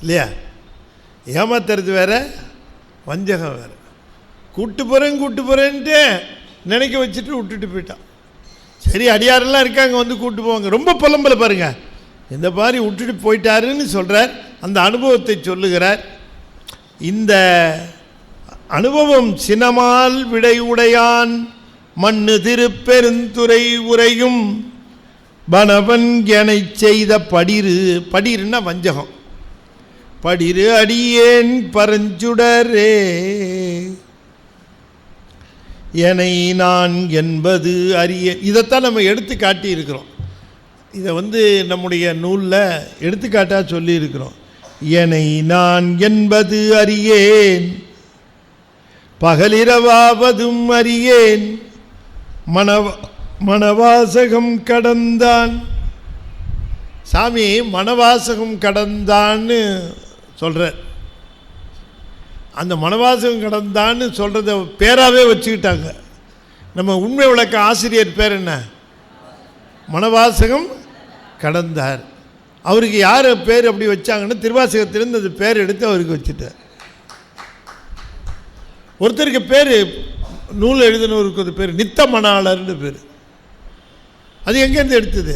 இல்லையா? ஏமாத்துறது வேற, வஞ்சகம் வேற. கூட்டு போகிறேன்ட்டு நினைக்க வச்சுட்டு விட்டுட்டு போயிட்டான். சரி, அடியாரெல்லாம் இருக்காங்க, கூட்டு போவாங்க. ரொம்ப புலம்பல பாருங்க, இந்த மாதிரி விட்டுட்டு போயிட்டாருன்னு சொல்கிறார். அந்த அனுபவத்தை சொல்லுகிறார். இந்த அனுபவம் சினமால் விடை உடையான் மண்ணு திருப்பெருந்துறை உரையும், பணவன் எனைச் செய்த படிரு, படிருன்னா வஞ்சகம், படிரு அடியேன் பரஞ்சுடரே. என்னை நான் என்பது அறியேன். இதைத்தான் நம்ம எடுத்து காட்டியிருக்கிறோம். இதை நம்முடைய நூலில் எடுத்துக்காட்டாக சொல்லியிருக்கிறோம். என்னை நான் என்பது அறியேன், பகலிரவாவதும் அறியேன், மனவாசகம் கடந்தான். சாமி மனவாசகம் கடந்தான்னு சொல்கிறார். அந்த மனவாசகம் கடந்தான்னு சொல்கிறத பேராகவே வச்சுக்கிட்டாங்க. நம்ம உண்மை விளக்க ஆசிரியர் பேர் என்ன? மனவாசகம் கடந்தார். அவருக்கு யார் பேர் அப்படி வச்சாங்கன்னு திருவாசகத்திலேருந்து அந்த பேர் எடுத்து அவருக்கு வச்சுட்டார். ஒருத்தருக்கு பேர் நூல் எழுதினவருக்கு ஒரு பேர் நித்தமணாளர்னு பேர். அது எங்கேருந்து எடுத்தது?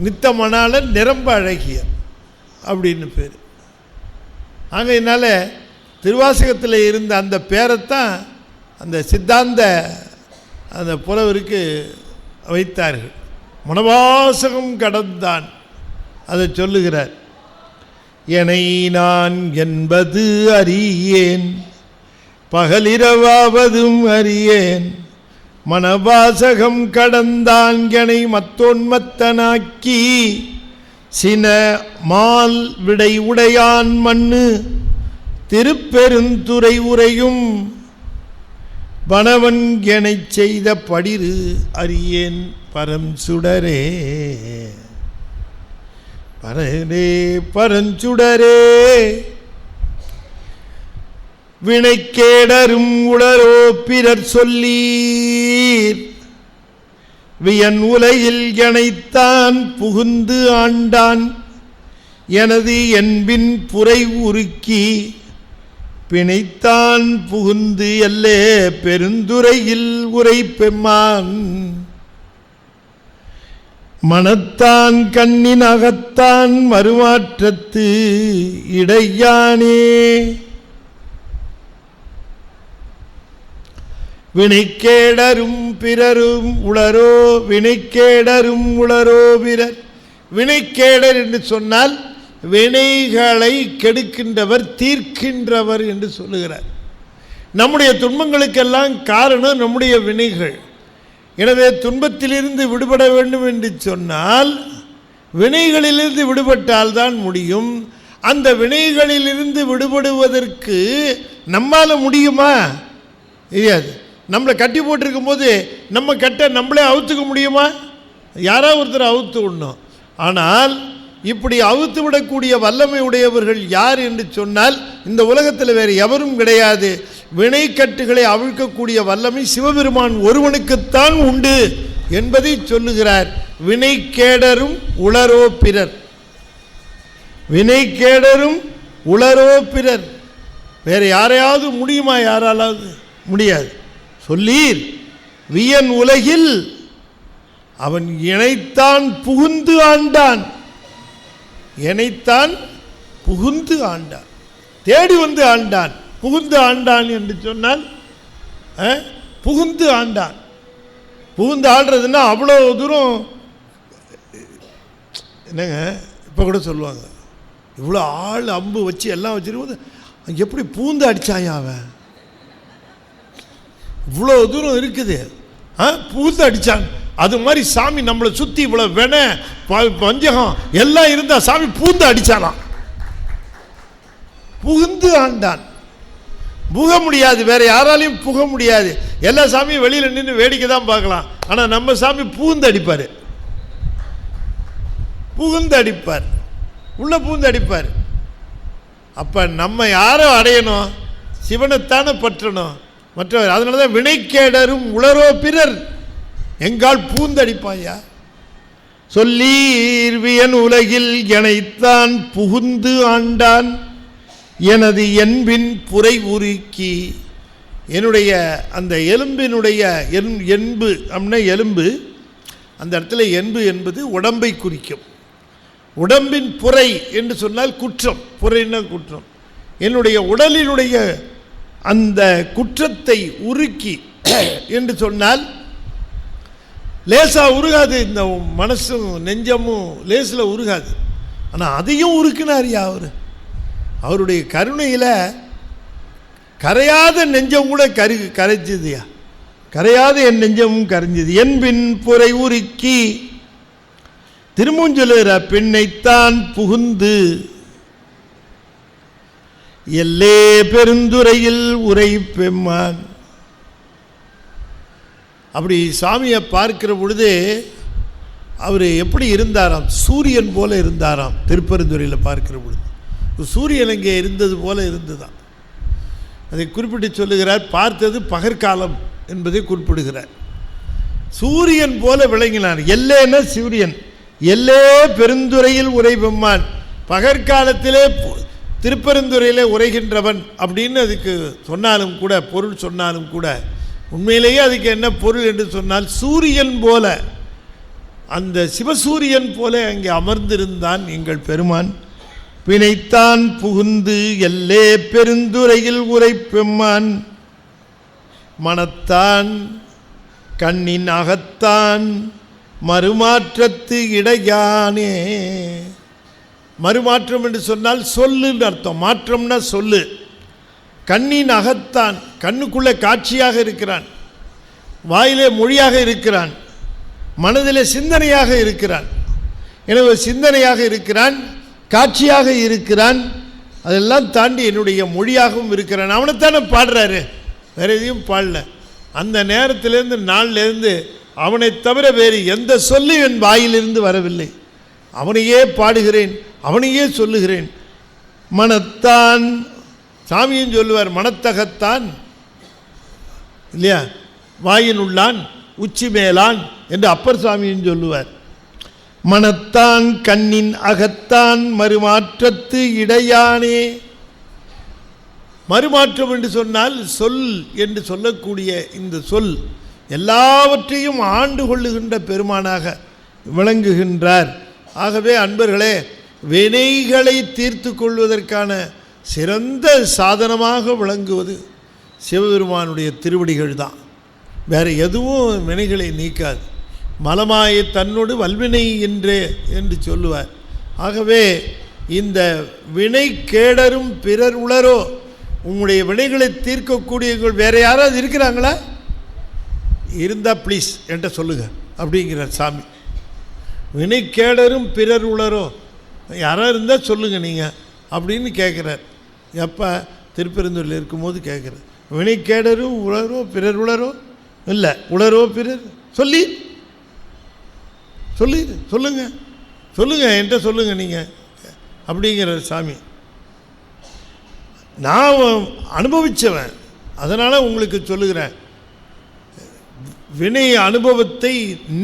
நித்தமணாளர் நிரம்ப அழகிய அப்படின்னு பேர். ஆகையினால திருவாசகத்தில் இருந்த அந்த பேரைத்தான் அந்த சித்தாந்த அந்த புலவருக்கு வைத்தார்கள். மனவாசகம் கடந்தான் அதை சொல்லுகிறார். என்னை நான் என்பது அறியேன், பகலிரவாவதும் அறியேன், மனவாசகம் கடந்தான் எனை மத்தோன்மத்தனாக்கி சின மால் விடை உடையான் மண்ணு திருப்பெருந்துறை உரையும் வனவன் எனச் செய்த படிரு அறியேன் பரம் சுடரே. பரனே பரஞ்சுடரே வினைக்கேடரும் உளரோ பிறர் சொல்லீர் வியன் உலகில் எனைத்தான் புகுந்து ஆண்டான் எனது என்பின் புரை உருக்கி பிணைத்தான் புகுந்து எல்லே பெருந்துறையில் உரை பெம்மான் மனத்தான் கண்ணின் அகத்தான் மறுமாற்றத்து இடையானே. வினைக்கேடரும் பிறரும் உளரோ வினைக்கேடரும் உளரோ பிறர். வினைக்கேடர் என்று சொன்னால் வினைகளை கெடுக்கின்றவர், தீர்க்கின்றவர் என்று சொல்லுகிறார். நம்முடைய துன்பங்களுக்கெல்லாம் காரணம் நம்முடைய வினைகள். எனவே துன்பத்திலிருந்து விடுபட வேண்டும் என்று சொன்னால் வினைகளிலிருந்து விடுபட்டால் தான் முடியும். அந்த வினைகளிலிருந்து விடுபடுவதற்கு நம்மால் முடியுமா? தெரியாது. நம்மளை கட்டி போட்டிருக்கும் போது நம்ம கட்ட நம்மளே அவுத்துக்க முடியுமா? யாராவது ஒருத்தர் அவுத்து விடணும். ஆனால் இப்படி அவுத்து விடக்கூடிய வல்லமை உடையவர்கள் யார் என்று சொன்னால் இந்த உலகத்தில் வேறு எவரும் கிடையாது. வினைக்கட்டுகளை அவிழ்க்கக்கூடிய வல்லமை சிவபெருமான் ஒருவனுக்குத்தான் உண்டு என்பதை சொல்லுகிறார். வினைக்கேடரும் உளரோ பிறர். வினைக்கேடரும் உளரோ பிறர். வேறு யாரையாவது முடியுமா? யாராலாவது முடியாது. சொல்லீர் வியன் உலகில் அவன் இணைத்தான் புகுந்து ஆண்டான். இணைத்தான் புகுந்து ஆண்டான், தேடி வந்து ஆண்டான். புகுந்து ஆண்டான் என்று சொன்னால் புகுந்து ஆண்டான். புகுந்து ஆடுறதுன்னா அவ்வளோ தூரம் என்னங்க, இப்போ கூட சொல்லுவாங்க இவ்வளோ ஆள் அம்பு வச்சு எல்லாம் வச்சிருக்கும்போது எப்படி பூந்து அடித்தாயா அவன்? இவ்வளோ தூரம் இருக்குது, பூந்து அடித்தான். அது மாதிரி சாமி நம்மளை சுற்றி இவ்வளோ வென பஞ்சகம் எல்லாம் இருந்தால் சாமி பூந்து அடித்தாலாம். புகுந்து ஆண்டான். புக முடியாது, வேற யாராலையும் புக முடியாது. எல்லா சாமியும் வெளியில் நின்று வேடிக்கை தான் பார்க்கலாம். ஆனால் நம்ம சாமி பூந்து அடிப்பார், புகுந்து அடிப்பார், உள்ள பூந்து அடிப்பார். அப்போ நம்ம யாரை அடையணும்? சிவனைத்தானே பற்றணும், மற்றவர். அதனால தான் வினைக்கேடரும் உளரோ பிறர் எங்கால் பூந்தடிப்பாயா. சொல்லீர்வியன் உலகில் எனைத்தான் புகுந்து ஆண்டான் எனது என்பின் புரை உருக்கி. என்னுடைய அந்த எலும்பினுடைய என்பு அப்படின்னா எலும்பு, அந்த இடத்துல என்பு என்பது உடம்பை குறிக்கும். உடம்பின் புரை என்று சொன்னால் குற்றம், புரைன்னா குற்றம். என்னுடைய உடலினுடைய அந்த குற்றத்தை உருக்கி என்று சொன்னால் லேசாக உருகாது. இந்த மனசும் நெஞ்சமும் லேசில் உருகாது. ஆனால் அதையும் உருக்கினாரியா அவருடைய கருணையில். கரையாத நெஞ்சம் கூட கரைஞ்சதுயா, கரையாத என் நெஞ்சமும் கரைஞ்சது. என்பின் புரை உருக்கி திருமூஞ்சலுற பெண்ணைத்தான் புகுந்து எல்லே பெருந்துறையில் உரை பெம்மான். அப்படி சாமியை பார்க்கிற பொழுது அவர் எப்படி இருந்தாராம்? சூரியன் போல இருந்தாராம். திருப்பெருந்துறையில் பார்க்கிற பொழுது சூரியன் அங்கே இருந்தது போல இருந்துதான். அதை குறிப்பிட்டு சொல்லுகிறார். பார்த்தது பகற்காலம் என்பதை குறிப்பிடுகிறார். சூரியன் போல விளங்கினார். எல்லேன்னா சூரியன், எல்லே பெருந்துறையில் உரை பெம்மான். பகற்காலத்திலே திருப்பெருந்துறையிலே உரைகின்றவன் அப்படின்னு அதுக்கு சொன்னாலும் கூட, பொருள் சொன்னாலும் கூட, உண்மையிலேயே அதுக்கு என்ன பொருள் என்று சொன்னால், சூரியன் போல, அந்த சிவசூரியன் போல அங்கே அமர்ந்திருந்தான் எங்கள் பெருமான். பிணைத்தான் புகுந்து எல்லே பெருந்துறையில் உரைப்பெம்மான், மனத்தான் கண்ணின் அகத்தான் மறுமாற்றத்து இடையானே. மறுமாற்றம் என்று சொன்னால் சொல்லுன்னு அர்த்தம். மாற்றம்னா சொல்லு. கண்ணின் அகத்தான், கண்ணுக்குள்ளே காட்சியாக இருக்கிறான், வாயிலே மொழியாக இருக்கிறான், மனதிலே சிந்தனையாக இருக்கிறான். எனவே சிந்தனையாக இருக்கிறான், காட்சியாக இருக்கிறான், அதெல்லாம் தாண்டி என்னுடைய மொழியாகவும் இருக்கிறான். அவனைத்தானே பாடுறாரு, வேறு எதையும் பாடல. அந்த நேரத்திலேருந்து நாளிலேருந்து அவனை தவிர வேறு எந்த சொல்லு என் வாயிலிருந்து வரவில்லை. அவனையே பாடுகிறேன், அவனையே சொல்லுகிறேன். மனத்தான், சாமியும் சொல்லுவார், மனத்தகத்தான் இல்லையா, வாயினுள்ளான் உச்சி மேலான் என்று அப்பர் சாமியும் சொல்லுவார். மனத்தான் கண்ணின் அகத்தான் மறுமாற்றத்து இடையானே. மறுமாற்றம் என்று சொன்னால் சொல் என்று சொல்லக்கூடிய இந்த சொல் எல்லாவற்றையும் ஆண்டு கொள்ளுகின்ற பெருமானாக விளங்குகின்றார். ஆகவே அன்பர்களே, வினைகளை தீர்த்து கொள்வதற்கான சிறந்த சாதனமாக விளங்குவது சிவபெருமானுடைய திருவடிகள் தான். வேறு எதுவும் வினைகளை நீக்காது. மலமாயை தன்னோடு வல்வினை என்று சொல்லுவார். ஆகவே இந்த வினை கேடரும் பிறர் உளரோ, உங்களுடைய வினைகளை தீர்க்கக்கூடியவர்கள் வேறு யாராவது இருக்கிறாங்களா? இருந்தால் ப்ளீஸ் என்கிட்ட சொல்லுங்கள் அப்படிங்கிறார் சாமி. வினை கேடரும் பிறர் உளரோ, யாராவது இருந்தால் சொல்லுங்கள் நீங்கள் அப்படின்னு கேட்குறார். எப்போ? திருப்பெருந்தூரில் இருக்கும்போது கேட்குறார். வினை கேடரும் உளரோ பிறர் உளரோ, இல்லை உளரோ பிறர் சொல்லி சொல்லுங்கள் என்கிட்ட சொல்லுங்கள் நீங்கள் அப்படிங்கிறார் சாமி. நான் அனுபவித்தவன், அதனால் உங்களுக்கு சொல்லுகிறேன். வினை அனுபவத்தை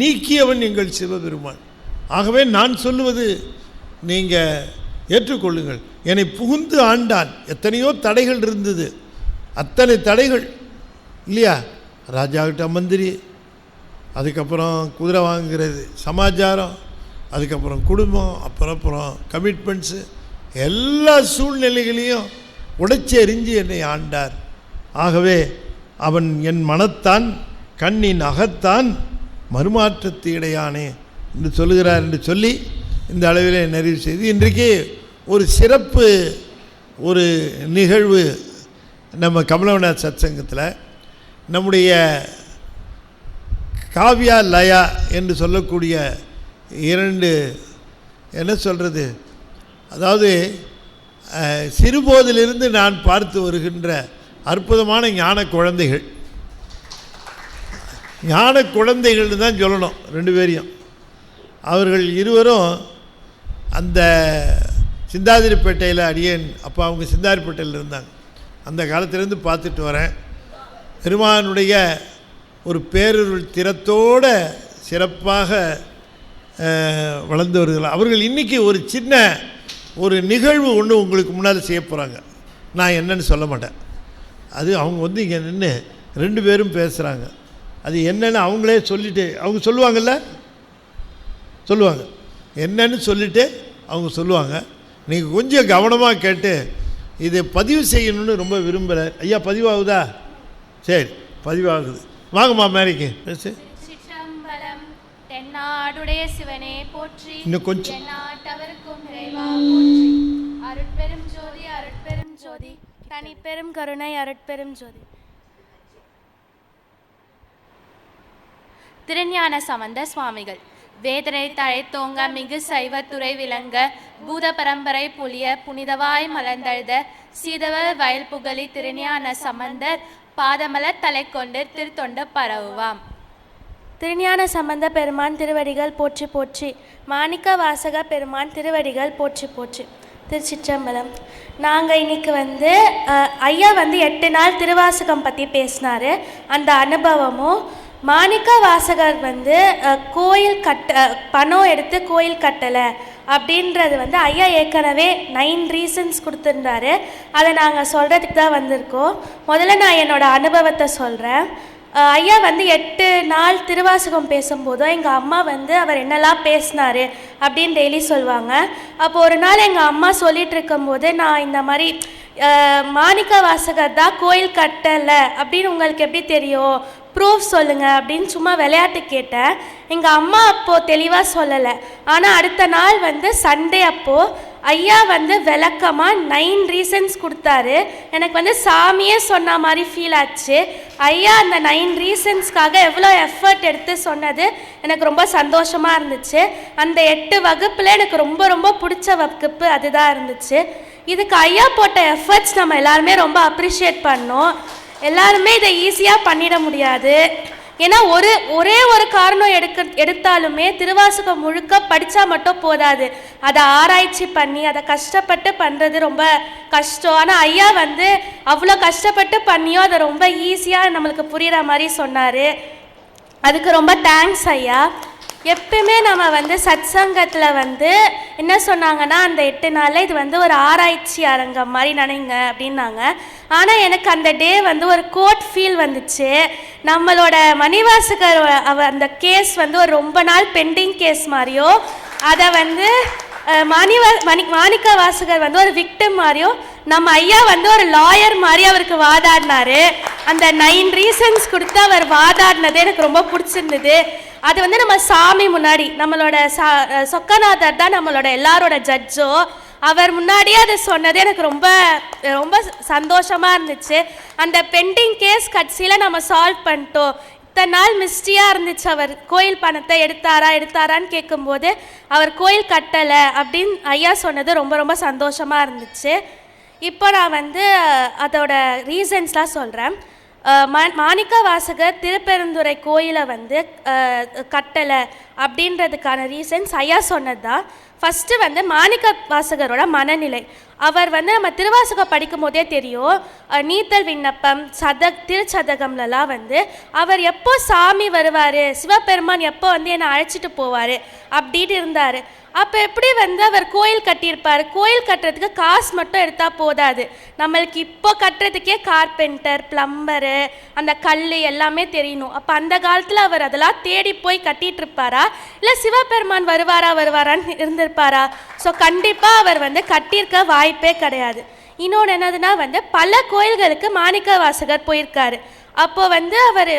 நீக்கியவன் எங்கள் சிவபெருமான். ஆகவே நான் சொல்லுவது நீங்கள் ஏற்றுக்கொள்ளுங்கள். என்னை புகுந்து ஆண்டான். எத்தனையோ தடைகள் இருந்தது, அத்தனை தடைகள் இல்லையா, ராஜாக்கிட்ட மந்திரி, அதுக்கப்புறம் குதிரை வாங்குறது, சமாச்சாரம், அதுக்கப்புறம் குடும்பம், அப்புறம் கமிட்மெண்ட்ஸு, எல்லா சூழ்நிலைகளையும் உடைச்சி எறிஞ்சு என்னை ஆண்டார். ஆகவே அவன் என் மனத்தான் கண்ணின் அகத்தான் மறுமாற்றத்து இடையானே என்று சொல்லுகிறார் என்று சொல்லி இந்த அளவிலே நிறைவு செய்து, இன்றைக்கு ஒரு சிறப்பு ஒரு நிகழ்வு நம்ம கமலவநாத் சத்சங்கத்தில் நம்முடைய காவ்யா லயா என்று சொல்லக்கூடிய இரண்டு, என்ன சொல்கிறது, அதாவது சிறுபோதிலிருந்து நான் பார்த்து வருகின்ற அற்புதமான ஞான குழந்தைகள். ஞான குழந்தைகள்னு தான் சொல்லணும் ரெண்டு பேரையும். அவர்கள் இருவரும் அந்த சிந்தாதிரிப்பேட்டையில், அடியேன் அப்போ அவங்க சிந்தாதிரிப்பேட்டையில் இருந்தாங்க, அந்த காலத்திலேருந்து பார்த்துட்டு வரேன். பெருமானுடைய ஒரு பேரருள் திறத்தோடு சிறப்பாக வளர்ந்து வருகிறார்கள். அவர்கள் இன்றைக்கி ஒரு சின்ன ஒரு நிகழ்வு ஒன்று உங்களுக்கு முன்னால் செய்ய போகிறாங்க. நான் என்னன்னு சொல்ல மாட்டேன். அது அவங்க இங்கே நின்று ரெண்டு பேரும் பேசுகிறாங்க. அது என்னென்னு அவங்களே சொல்லிவிட்டு, அவங்க சொல்லுவாங்கள்ல, சொல்லுவாங்க என்னன்னு சொல்லிவிட்டு அவங்க சொல்லுவாங்க. நீங்கள் கொஞ்சம் கவனமாக கேட்டு இதை பதிவு செய்யணும்னு ரொம்ப விரும்புகிறேன். ஐயா பதிவாகுதா? சரி, பதிவாகுது. வாங்கம்மா மேரிக்கு பேசு. தென்னாடுடைய சிவனே போற்றி, இன்னும் கொஞ்சம். தென்னாட்டவர்க்கும் இறைவா போற்றி, அருட்பெரும் ஜோதி அருட்பெரும் ஜோதி, தனிப்பெரும் கருணை அருட்பெரும் ஜோதி. திருஞான சம்பந்த சுவாமிகள். வேதனை தழைத்தோங்க மிகு சைவத்துறை விளங்க, பூத பரம்பரை புலிய புனிதவாய் மலர்ந்தழுத சீதவ வயல் புகழி திருஞான சம்பந்தர் பாதமலர் தலை கொண்டு திருத்தொண்ட பரவுவாம். திருஞான சம்பந்த பெருமான் திருவடிகள் போற்றி போற்றி, மாணிக்க வாசக பெருமான் திருவடிகள் போற்றி போற்றி. திருச்சிற்றம்பலம். நாங்கள் இன்னைக்கு ஐயா 8 நாள் திருவாசகம் பற்றி பேசினார். அந்த அனுபவமும், மாணிக்க வாசகர் கோயில் பணம் எடுத்து கோயில் கட்டலை, அப்படின்றது வந்து ஐயா ஏற்கனவே 9 ரீசன்ஸ் கொடுத்துருந்தாரு. அதை நாங்கள் சொல்கிறதுக்கு தான் வந்திருக்கோம். முதல்ல நான் என்னோடய அனுபவத்தை சொல்கிறேன். ஐயா வந்து 8 நாள் திருவாசகம் பேசும்போதோ எங்கள் அம்மா வந்து அவர் என்னெல்லாம் பேசினார் அப்படின்னு டெய்லி சொல்லுவாங்க. அப்போ ஒரு நாள் எங்கள் அம்மா சொல்லிகிட்டு இருக்கும்போது நான் இந்த மாதிரி மாணிக்க வாசகர் தான் கோயில் கட்டலை அப்படின்னு உங்களுக்கு எப்படி தெரியும், ப்ரூஃப் சொல்லுங்கள் அப்படின்னு சும்மா விளையாட்டு கேட்டேன். எங்கள் அம்மா அப்போது தெளிவாக சொல்லலை. ஆனால் அடுத்த நாள் வந்து சண்டே அப்போது ஐயா வந்து விளக்கமாக 9 ரீசன்ஸ் கொடுத்தாரு. எனக்கு வந்து சாமியே சொன்ன மாதிரி ஃபீல் ஆச்சு. ஐயா அந்த 9 ரீசன்ஸ்க்காக எவ்வளோ எஃபர்ட் எடுத்து சொன்னது எனக்கு ரொம்ப சந்தோஷமாக இருந்துச்சு. அந்த 8 வகுப்பில் எனக்கு ரொம்ப ரொம்ப பிடிச்ச வகுப்பு அதுதான் இருந்துச்சு. இதுக்கு ஐயா போட்ட எஃபர்ட்ஸ் நம்ம எல்லாருமே ரொம்ப அப்ரிஷியேட் பண்ணோம். எல்லாருமே இதை ஈஸியாக பண்ணிட முடியாது. ஏன்னா ஒரே ஒரு காரணம் எடுத்தாலுமே திருவாசகம் முழுக்க படித்தா மட்டும் போதாது. அதை ஆராய்ச்சி பண்ணி அதை கஷ்டப்பட்டு பண்ணுறது ரொம்ப கஷ்டம். ஆனால் ஐயா வந்து அவ்வளோ கஷ்டப்பட்டு பண்ணியும் அதை ரொம்ப ஈஸியாக நம்மளுக்கு புரிகிற மாதிரி சொன்னார். அதுக்கு ரொம்ப தேங்க்ஸ் ஐயா. எப்பயுமே நம்ம வந்து சத்சங்கத்தில் வந்து என்ன சொன்னாங்கன்னா, அந்த 8 நாளில் இது வந்து ஒரு ஆராய்ச்சி அரங்கம் மாதிரி நினைங்க அப்படின்னாங்க. ஆனால் எனக்கு அந்த டே வந்து ஒரு கோர்ட் ஃபீல் வந்துச்சு. நம்மளோட மணிவாசகர் அந்த கேஸ் வந்து ஒரு ரொம்ப நாள் பெண்டிங் கேஸ் மாதிரியோ, அதை வந்து மாணிக்க வாசகர் வந்து ஒரு விக்டிம் மாதிரியோ, நம்ம ஐயா வந்து ஒரு லாயர் மாதிரி அவருக்கு வாதாடினார். அந்த 9 ரீசன்ஸ் கொடுத்து அவர் வாதாடினது எனக்கு ரொம்ப பிடிச்சிருந்தது. அது வந்து நம்ம சாமி முன்னாடி நம்மளோட சொக்கநாதர் தான் நம்மளோட எல்லாரோட ஜட்ஜோ, அவர் முன்னாடியே அதை சொன்னது எனக்கு ரொம்ப ரொம்ப சந்தோஷமாக இருந்துச்சு. அந்த பெண்டிங் கேஸ் கட்சியில் நம்ம சால்வ் பண்ணிட்டோம். இத்தனை நாள் மிஸ்டியாக இருந்துச்சு. அவர் கோயில் பணத்தை எடுத்தாரான்னு கேட்கும்போது அவர் கோயில் கட்டலை அப்படின்னு ஐயா சொன்னது ரொம்ப ரொம்ப சந்தோஷமாக இருந்துச்சு. இப்போ நான் வந்து அதோட ரீசன்ஸ்லாம் சொல்கிறேன். மாணிக்க வாசகர் திருப்பெருந்துறை கோயிலை வந்து கட்டலை அப்படின்றதுக்கான ரீசன்ஸ் ஐயா சொன்னது தான். ஃபஸ்ட்டு வந்து மாணிக்க வாசகரோட மனநிலை. அவர் வந்து நம்ம திருவாசகம் படிக்கும் போதே தெரியும், நீத்தல் விண்ணப்பம் திருச்சதகம்லலாம் வந்து அவர் எப்போ சாமி வருவார், சிவபெருமான் எப்போ வந்து என்னை அழைச்சிட்டு போவார் அப்படின்னு இருந்தார். அப்போ எப்படி வந்து அவர் கோயில் கட்டியிருப்பார்? கோயில் கட்டுறதுக்கு காசு மட்டும் எடுத்தால் போதாது. நம்மளுக்கு இப்போ கட்டுறதுக்கே கார்பெண்டர், பிளம்பரு, அந்த கல் எல்லாமே தெரியணும். அப்போ அந்த காலத்தில் அவர் அதெல்லாம் தேடி போய் கட்டிகிட்டு இருப்பாரா, இல்லை சிவபெருமான் வருவாரான்னு இருந்திருப்பாரா? ஸோ கண்டிப்பாக அவர் வந்து கட்டியிருக்க வாய்ப்பே கிடையாது. இன்னொன்று என்னதுன்னா வந்து பல கோயில்களுக்கு மாணிக்க வாசகர் போயிருக்காரு. அப்போ வந்து அவர்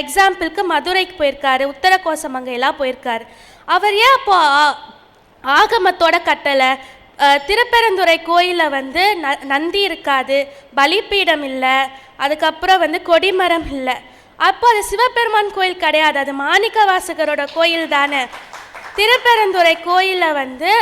எக்ஸாம்பிளுக்கு மதுரைக்கு போயிருக்காரு, உத்தர கோசமங்கையெல்லாம் போயிருக்காரு. அவர் ஏன் அப்போ ஆகமத்தோட கட்டலை? திருப்பெருந்துறை கோயிலில் வந்து நந்தி இருக்காது, பலிப்பீடம் இல்லை, அதுக்கப்புறம் வந்து கொடிமரம் இல்லை. அப்போ அது சிவபெருமான் கோயில் கிடையாது, அது மாணிக்க வாசகரோட கோயில் தானே. திருப்பெருந்துறை கோயிலில் வந்து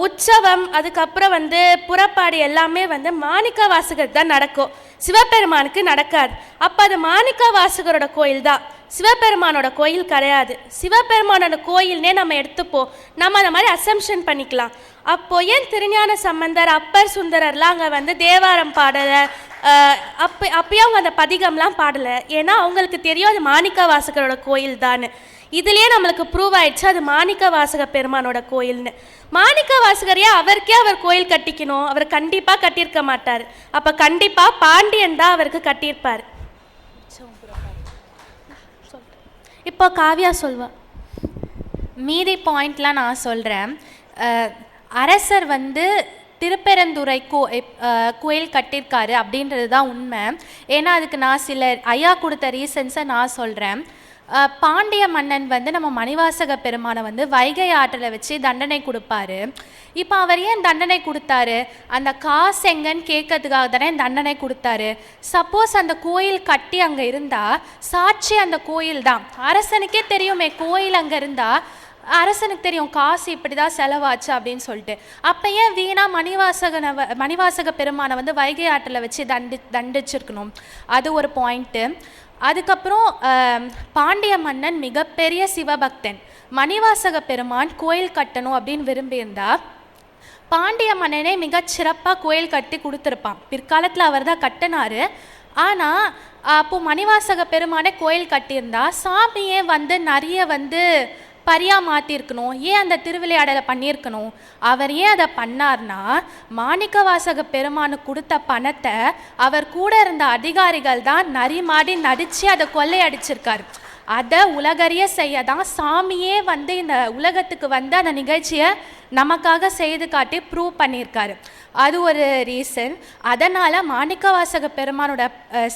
உற்சவம், அதுக்கப்புறம் வந்து புறப்பாடு எல்லாமே வந்து மாணிக்க வாசகர் தான் நடக்கும், சிவபெருமானுக்கு நடக்காது. அப்போ அது மாணிக்க வாசகரோட கோயில் தான், சிவபெருமானோட கோயில் கிடையாது. சிவபெருமானோட கோயில்னே நம்ம எடுத்துப்போம், நம்ம அந்த மாதிரி அசம்ஷன் பண்ணிக்கலாம். அப்போ ஏன் திருஞான சம்பந்தர், அப்பர் சுந்தரர்லாம் அங்கே வந்து தேவாரம் பாடலை, அப்பயும் அவங்க அந்த பதிகம்லாம் பாடலை. ஏன்னா அவங்களுக்கு தெரியும் அது மாணிக்க வாசகரோட கோயில் தான். இதுலேயே நம்மளுக்கு ப்ரூவ் ஆயிடுச்சு அது மாணிக்க வாசக பெருமானோட கோயில்னு. மாணிக்க வாசகரையே அவருக்கே அவர் கோயில் கட்டிக்கணும், அவர் கண்டிப்பாக கட்டியிருக்க மாட்டார். அப்போ கண்டிப்பாக பாண்டியன் தான் அவருக்கு கட்டியிருப்பார். இப்போ காவியா சொல்வா. மீதி பாயிண்ட்லாம் நான் சொல்கிறேன். அரசர் வந்து திருப்பெருந்துறை கோயில் கட்டியிருக்காரு அப்படின்றது தான் உண்மை. ஏன்னா அதுக்கு நான் சில ஐயா கொடுத்த ரீசன்ஸை நான் சொல்கிறேன். பாண்டிய மன்னன் வந்து நம்ம மணிவாசக பெருமானை வந்து வைகை ஆற்றில் வச்சு தண்டனை கொடுப்பாரு. இப்போ அவர் ஏன் தண்டனை கொடுத்தாரு? அந்த காசு எங்கன்னு கேட்கறதுக்காக தானே தண்டனை கொடுத்தாரு. சப்போஸ் அந்த கோயில் கட்டி அங்கே இருந்தால் சாட்சி அந்த கோயில் தான். அரசனுக்கே தெரியுமே கோயில் அங்கே இருந்தால் அரசனுக்கு தெரியும் காசு இப்படி தான் செலவாச்சு அப்படின்னு சொல்லிட்டு. அப்போ ஏன் வீணாக மணிவாசக பெருமானை வந்து வைகை ஆற்றில் வச்சு தண்டிச்சிருக்கணும்? அது ஒரு பாயிண்ட்டு. அதுக்கப்புறம் பாண்டிய மன்னன் மிகப்பெரிய சிவபக்தன். மணிவாசக பெருமான் கோயில் கட்டணும் அப்படின்னு விரும்பியிருந்தா பாண்டிய மன்னனே மிகச்சிறப்பாக கோயில் கட்டி கொடுத்துருப்பான். பிற்காலத்தில் அவர் தான் கட்டினார். ஆனால் அப்போது மணிவாசக பெருமானே கோயில் கட்டியிருந்தா சாமியே வந்து நிறைய வந்து பரியாக மாற்றிருக்கணும், ஏன் அந்த திருவிளையாடலை பண்ணியிருக்கணும். அவர் ஏன் அதை பண்ணார்னா, மாணிக்கவாசக பெருமானுக்கு கொடுத்த பணத்தை அவர் கூட இருந்த அதிகாரிகள் தான் நரிமாடி நடித்து அதை கொள்ளையடிச்சிருக்காரு. அதை உலகறிய செய்ய தான் சாமியே வந்து இந்த உலகத்துக்கு வந்து அந்த நிகழ்ச்சியை நமக்காக செய்து காட்டி ப்ரூவ் பண்ணியிருக்காரு. அது ஒரு ரீசன். அதனால் மாணிக்கவாசக பெருமானோட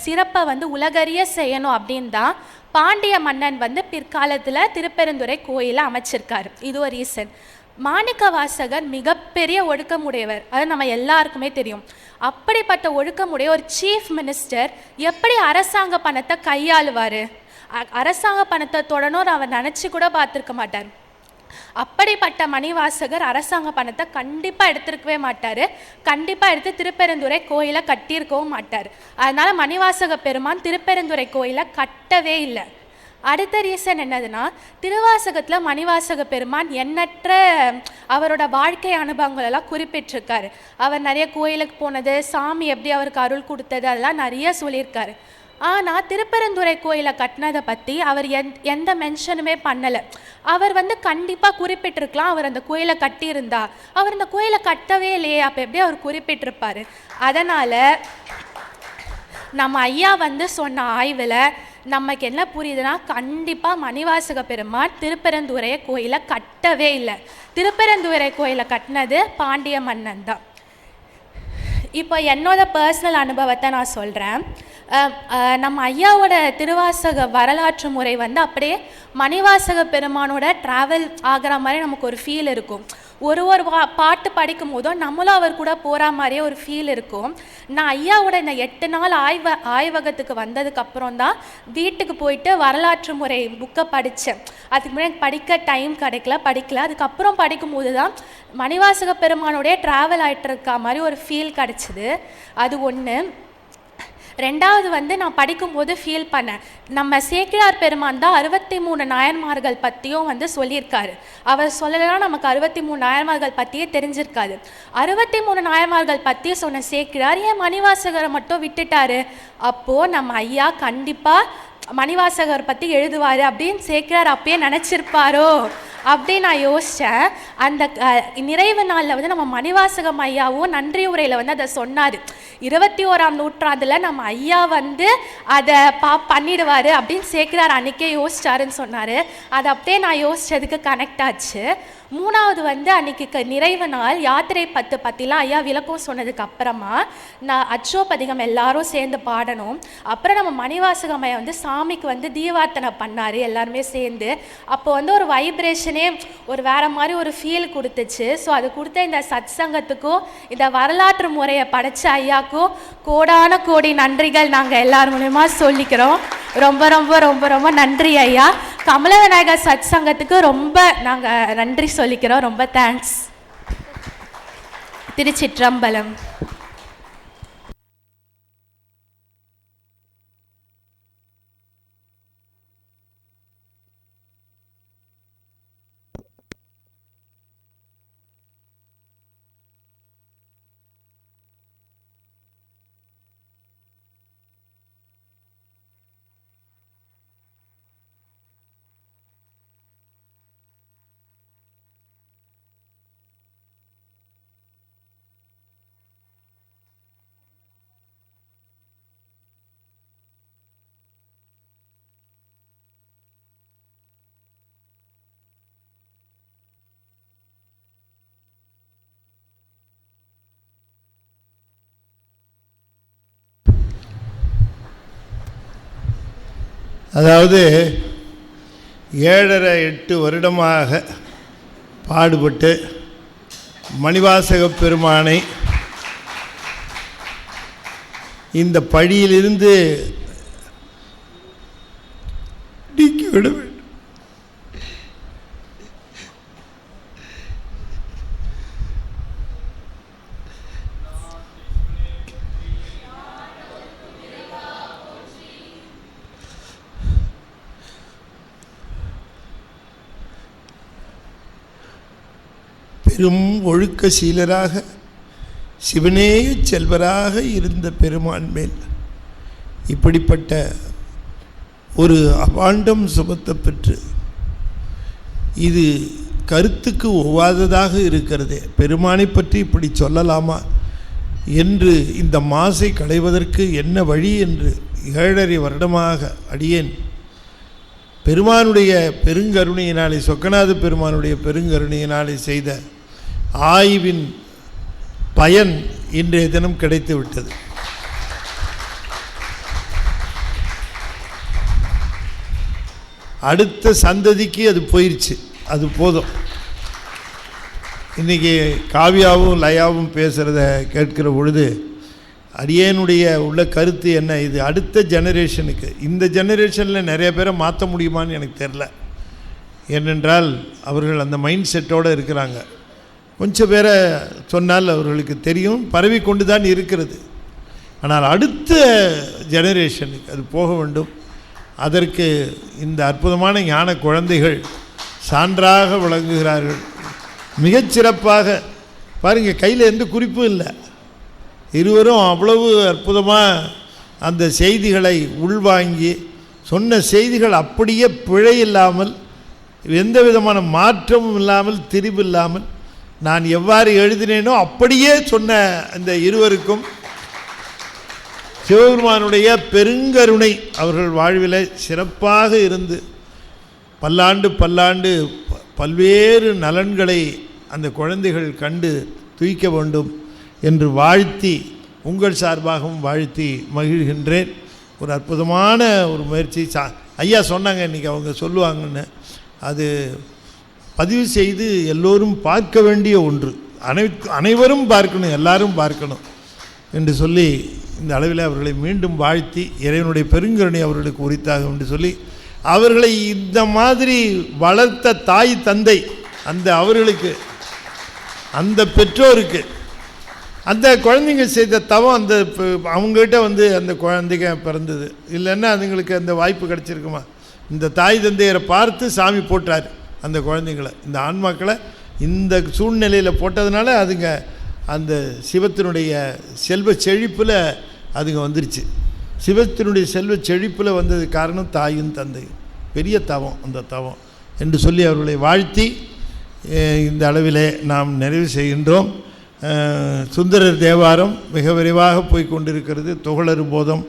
சிறப்பை வந்து உலகறிய செய்யணும் அப்படின்னு தான் பாண்டிய மன்னன் வந்து பிற்காலத்தில் திருப்பெருந்துறை கோயிலை அமைச்சிருக்காரு. இது ஒரு ரீசன். மாணிக்கவாசகர் மிகப்பெரிய ஒழுக்கமுடையவர், அது நம்ம எல்லாருக்குமே தெரியும். அப்படிப்பட்ட ஒழுக்கமுடைய ஒரு சீஃப் மினிஸ்டர் எப்படி அரசாங்க பணத்தை கையாளுவார்? அரசாங்க பணத்தை தொடணும்னு அவர் நினச்சி கூட பார்த்துருக்க மாட்டார். அப்படிப்பட்ட மணிவாசகர் அரசாங்க பணத்தை கண்டிப்பாக எடுத்திருக்கவே மாட்டார். கண்டிப்பாக எடுத்து திருப்பெருந்துறை கோயிலை கட்டியிருக்கவும் மாட்டார். அதனால் மணிவாசக பெருமான் திருப்பெருந்துறை கோயிலை கட்டவே இல்லை. அடுத்த ரீசன் என்னதுன்னா, திருவாசகத்தில் மணிவாசக பெருமான் எண்ணற்ற அவரோட வாழ்க்கை அனுபவங்கள் எல்லாம் குறிப்பிட்டிருக்காரு. அவர் நிறைய கோயிலுக்கு போனது, சாமி எப்படி அவருக்கு அருள் கொடுத்தது, அதெல்லாம் நிறைய சொல்லியிருக்காரு. ஆனால் திருப்பெருந்துறை கோயிலை கட்டினதை பற்றி அவர் எந்த மென்ஷனுமே பண்ணலை. அவர் வந்து கண்டிப்பாக குறிப்பிட்டிருக்கலாம், அவர் அந்த கோயிலை கட்டியிருந்தா. அவர் அந்த கோயிலை கட்டவே இல்லையே, அப்போ எப்படி அவர் குறிப்பிட்டிருப்பார்? அதனால் நம்ம ஐயா வந்து சொன்ன ஆய்வில் நமக்கு என்ன புரியுதுன்னா, கண்டிப்பாக மணிவாசக பெருமான் திருப்பெருந்துறை கோயிலை கட்டவே இல்லை. திருப்பெருந்துறை கோயிலை கட்டினது பாண்டிய மன்னன் தான். இப்போ என்னோட பர்சனல் அனுபவத்தை நான் சொல்கிறேன். நம்ம ஐயாவோட திருவாசக வரலாற்று முறை வந்து அப்படியே மணிவாசக பெருமானோட ட்ராவல் ஆகிற மாதிரி நமக்கு ஒரு ஃபீல் இருக்கும். ஒரு பாட்டு படிக்கும் போதும் நம்மளும் அவர் கூட போகிற மாதிரியே ஒரு ஃபீல் இருக்கும். நான் ஐயாவோட இந்த 8 நாள் ஆய்வகத்துக்கு வந்ததுக்கப்புறம் தான் வீட்டுக்கு போயிட்டு வரலாற்று முறை புக்கை படித்தேன். அதுக்கு முன்னாடி படிக்க டைம் படிக்கல. அதுக்கப்புறம் படிக்கும்போது தான் மணிவாசக பெருமானோடைய ட்ராவல் ஆகிட்டு இருக்க மாதிரி ஒரு ஃபீல் கிடச்சிது. அது ஒன்று. ரெண்டாவது வந்து நான் படிக்கும்போது ஃபீல் பண்ணேன், நம்ம சேக்கிழார் பெருமான் தான் 63 நாயன்மார்கள் பற்றியும் வந்து சொல்லியிருக்காரு. அவர் சொல்லலாம் நமக்கு 63 நாயன்மார்கள் பற்றியே தெரிஞ்சிருக்காது. 63 நாயன்மார்கள் பற்றி சொன்ன சேக்கிழார் ஏன் மணிவாசகரை மட்டும் விட்டுட்டாரு? அப்போது நம்ம ஐயா கண்டிப்பாக மணிவாசகர் பற்றி எழுதுவார் அப்படின்னு சேக்கிழார் அப்பயே நினச்சிருப்பாரோ அப்படின்னு நான் யோசித்தேன். அந்த நிறைவு நாளில் வந்து நம்ம மணிவாசகம் ஐயாவும் நன்றி உரையில் வந்து அதை சொன்னார். 21ஆம் நூற்றாண்டில் நம்ம ஐயா வந்து அதை பண்ணிடுவார் அப்படின்னு சேக்கிழார் அன்றைக்கே யோசிச்சாருன்னு சொன்னார். அதை அப்படியே நான் யோசித்ததுக்கு கனெக்ட் ஆச்சு. மூணாவது வந்து அன்றைக்கி நிறைவு நாள் யாத்திரை 10 பற்றிலாம் ஐயா விளக்கம் சொன்னதுக்கு அப்புறமா நான் அச்சோபதிகம் எல்லாரும் சேர்ந்து பாடணும். அப்புறம் நம்ம மணிவாசகம் ஐயா வந்து சாமிக்கு வந்து தீவார்த்தனை பண்ணார் எல்லாருமே சேர்ந்து. அப்போ வந்து ஒரு வைப்ரேஷனே ஒரு வேறு மாதிரி ஒரு ஃபீல் கொடுத்துச்சு. ஸோ அது கொடுத்த இந்த சத் சங்கத்துக்கும் இந்த வரலாற்று முறையை படைச்ச ஐயாக்கும் கோடான கோடி நன்றிகள் நாங்கள் எல்லார் மூலமா சொல்லிக்கிறோம். ரொம்ப ரொம்ப ரொம்ப ரொம்ப நன்றி ஐயா. கமல விநாயகர் சத் சங்கத்துக்கு ரொம்ப நாங்கள் நன்றி சொல்லிக்கிறோம். ரொம்ப தேங்க்ஸ். திருச்சிற்றம்பலம். அதாவது 7.5-8 வருடமாக பாடுபட்டு மணிவாசக பெருமானை இந்த பழியிலிருந்து நீக்கிவிட வேண்டும். பெரும் ஒழுக்க சீலராக சிவனேய செல்வராக இருந்த பெருமான் மேல் இப்படிப்பட்ட ஒரு அபாண்டம் சுமத்த பெற்று இது கருத்துக்கு ஒவ்வாததாக இருக்கிறது, பெருமானை பற்றி இப்படி சொல்லலாமா என்று இந்த மாசை களைவதற்கு என்ன வழி என்று 7.5 வருடமாக அடியேன் பெருமானுடைய பெருங்கருணையினாலே, சொக்கநாத பெருமானுடைய பெருங்கருணையினாலே செய்த ஆய்வின் பயன் இன்றைய தினம் கிடைத்து விட்டது. அடுத்த சந்ததிக்கு அது போயிடுச்சு, அது போதும். இன்றைக்கி காவியாவும் லயாவும் பேசுகிறத கேட்கிற பொழுது அடியேனுடைய உள்ள கருத்து என்ன, இது அடுத்த ஜெனரேஷனுக்கு, இந்த ஜெனரேஷனில் நிறைய பேரை மாற்ற முடியுமான்னு எனக்கு தெரில. ஏனென்றால் அவர்கள் அந்த மைண்ட் செட்டோடு இருக்கிறாங்க. கொஞ்சம் பேரை சொன்னால் அவர்களுக்கு தெரியும், பரவி கொண்டு தான் இருக்கிறது. ஆனால் அடுத்த ஜெனரேஷனுக்கு அது போக வேண்டும். அதற்கு இந்த அற்புதமான ஞான குழந்தைகள் சான்றாக விளங்குகிறார்கள். மிகச்சிறப்பாக பாருங்கள், கையில் எந்த குறிப்பும் இல்லை, இருவரும் அவ்வளவு அற்புதமாக அந்த செய்திகளை உள்வாங்கி சொன்ன செய்திகள் அப்படியே பிழை இல்லாமல், எந்த விதமான மாற்றமும் இல்லாமல், திரிவு இல்லாமல், நான் எவ்வாறு எழுதினேனோ அப்படியே சொன்ன அந்த இருவருக்கும் சிவபெருமானுடைய பெருங்கருணை அவர்கள் வாழ்வில் சிறப்பாக இருந்து பல்லாண்டு பல்லாண்டு பல்வேறு நலன்களை அந்த குழந்தைகள் கண்டு துய்க்க வேண்டும் என்று வாழ்த்தி, உங்கள் சார்பாகவும் வாழ்த்தி மகிழ்கின்றேன். ஒரு அற்புதமான ஒரு முயற்சி. ஐயா சொன்னாங்க இன்றைக்கி அவங்க சொல்லுவாங்கன்னு, அது பதிவு செய்து எல்லோரும் பார்க்க வேண்டிய ஒன்று, அனைவரும் பார்க்கணும், எல்லாரும் பார்க்கணும் என்று சொல்லி இந்த அளவில் அவர்களை மீண்டும் வாழ்த்தி, இறைவனுடைய பெருங்கருணை அவர்களுக்கு உரித்தாகும் என்று சொல்லி, அவர்களை இந்த மாதிரி வளர்த்த தாய் தந்தை, அந்த அவர்களுக்கு, அந்த பெற்றோருக்கு, அந்த குழந்தைங்க செய்த தவம், அந்த அவங்ககிட்ட வந்து அந்த குழந்தைங்க பிறந்தது இல்லைன்னா அதுங்களுக்கு அந்த வாய்ப்பு கிடச்சிருக்குமா? இந்த தாய் தந்தையரை பார்த்து சாமி போட்டார் அந்த குழந்தைங்களை, இந்த ஆன்மாக்களை இந்த சூழ்நிலையில் போட்டதுனால அதுங்க அந்த சிவத்தினுடைய செல்வ செழிப்பில் அதுங்க வந்துருச்சு. சிவத்தினுடைய செல்வ செழிப்பில் வந்தது காரணம் தாயும் தந்தையும். பெரிய தவம் அந்த தவம் என்று சொல்லி அவர்களை வாழ்த்தி இந்த அளவிலே நாம் நிறைவு செய்கின்றோம். சுந்தரர் தேவாரம் மிக விரைவாக போய் கொண்டிருக்கிறது. துகளறு போதம்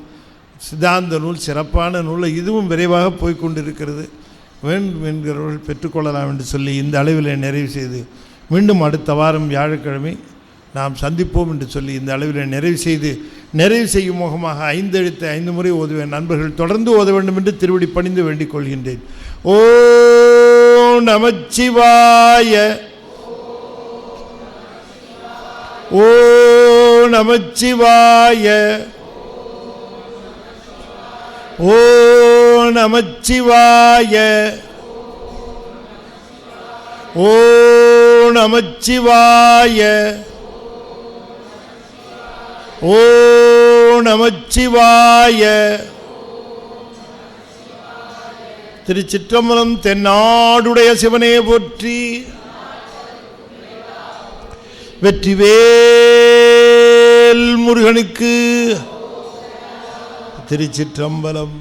சித்தாந்த நூல் சிறப்பான நூல், இதுவும் விரைவாக போய் கொண்டிருக்கிறது. வேண்டும் என்கிறவர்கள் பெற்றுக்கொள்ளலாம் என்று சொல்லி இந்த அளவில் நிறைவு செய்து, மீண்டும் அடுத்த வாரம் வியாழக்கிழமை நாம் சந்திப்போம் என்று சொல்லி இந்த அளவில் நிறைவு செய்யும் முகமாக 5 எழுத்து 5 முறை ஓதுவேன். நண்பர்கள் தொடர்ந்து ஓத வேண்டும் என்று திருவடி பணிந்து வேண்டிக் கொள்கின்றேன். ஓ நமச்சிவாய, ஓ நமச்சிவாய, ஓ நமச்சிவாய, ஓ நமச்சிவாய, ஓ நமச்சிவாய. திருச்சிற்றம்பலம். தென்னாடுடைய சிவனே போற்றி. வெற்றிவேல் முருகனுக்கு. திருச்சிற்றம்பலம்.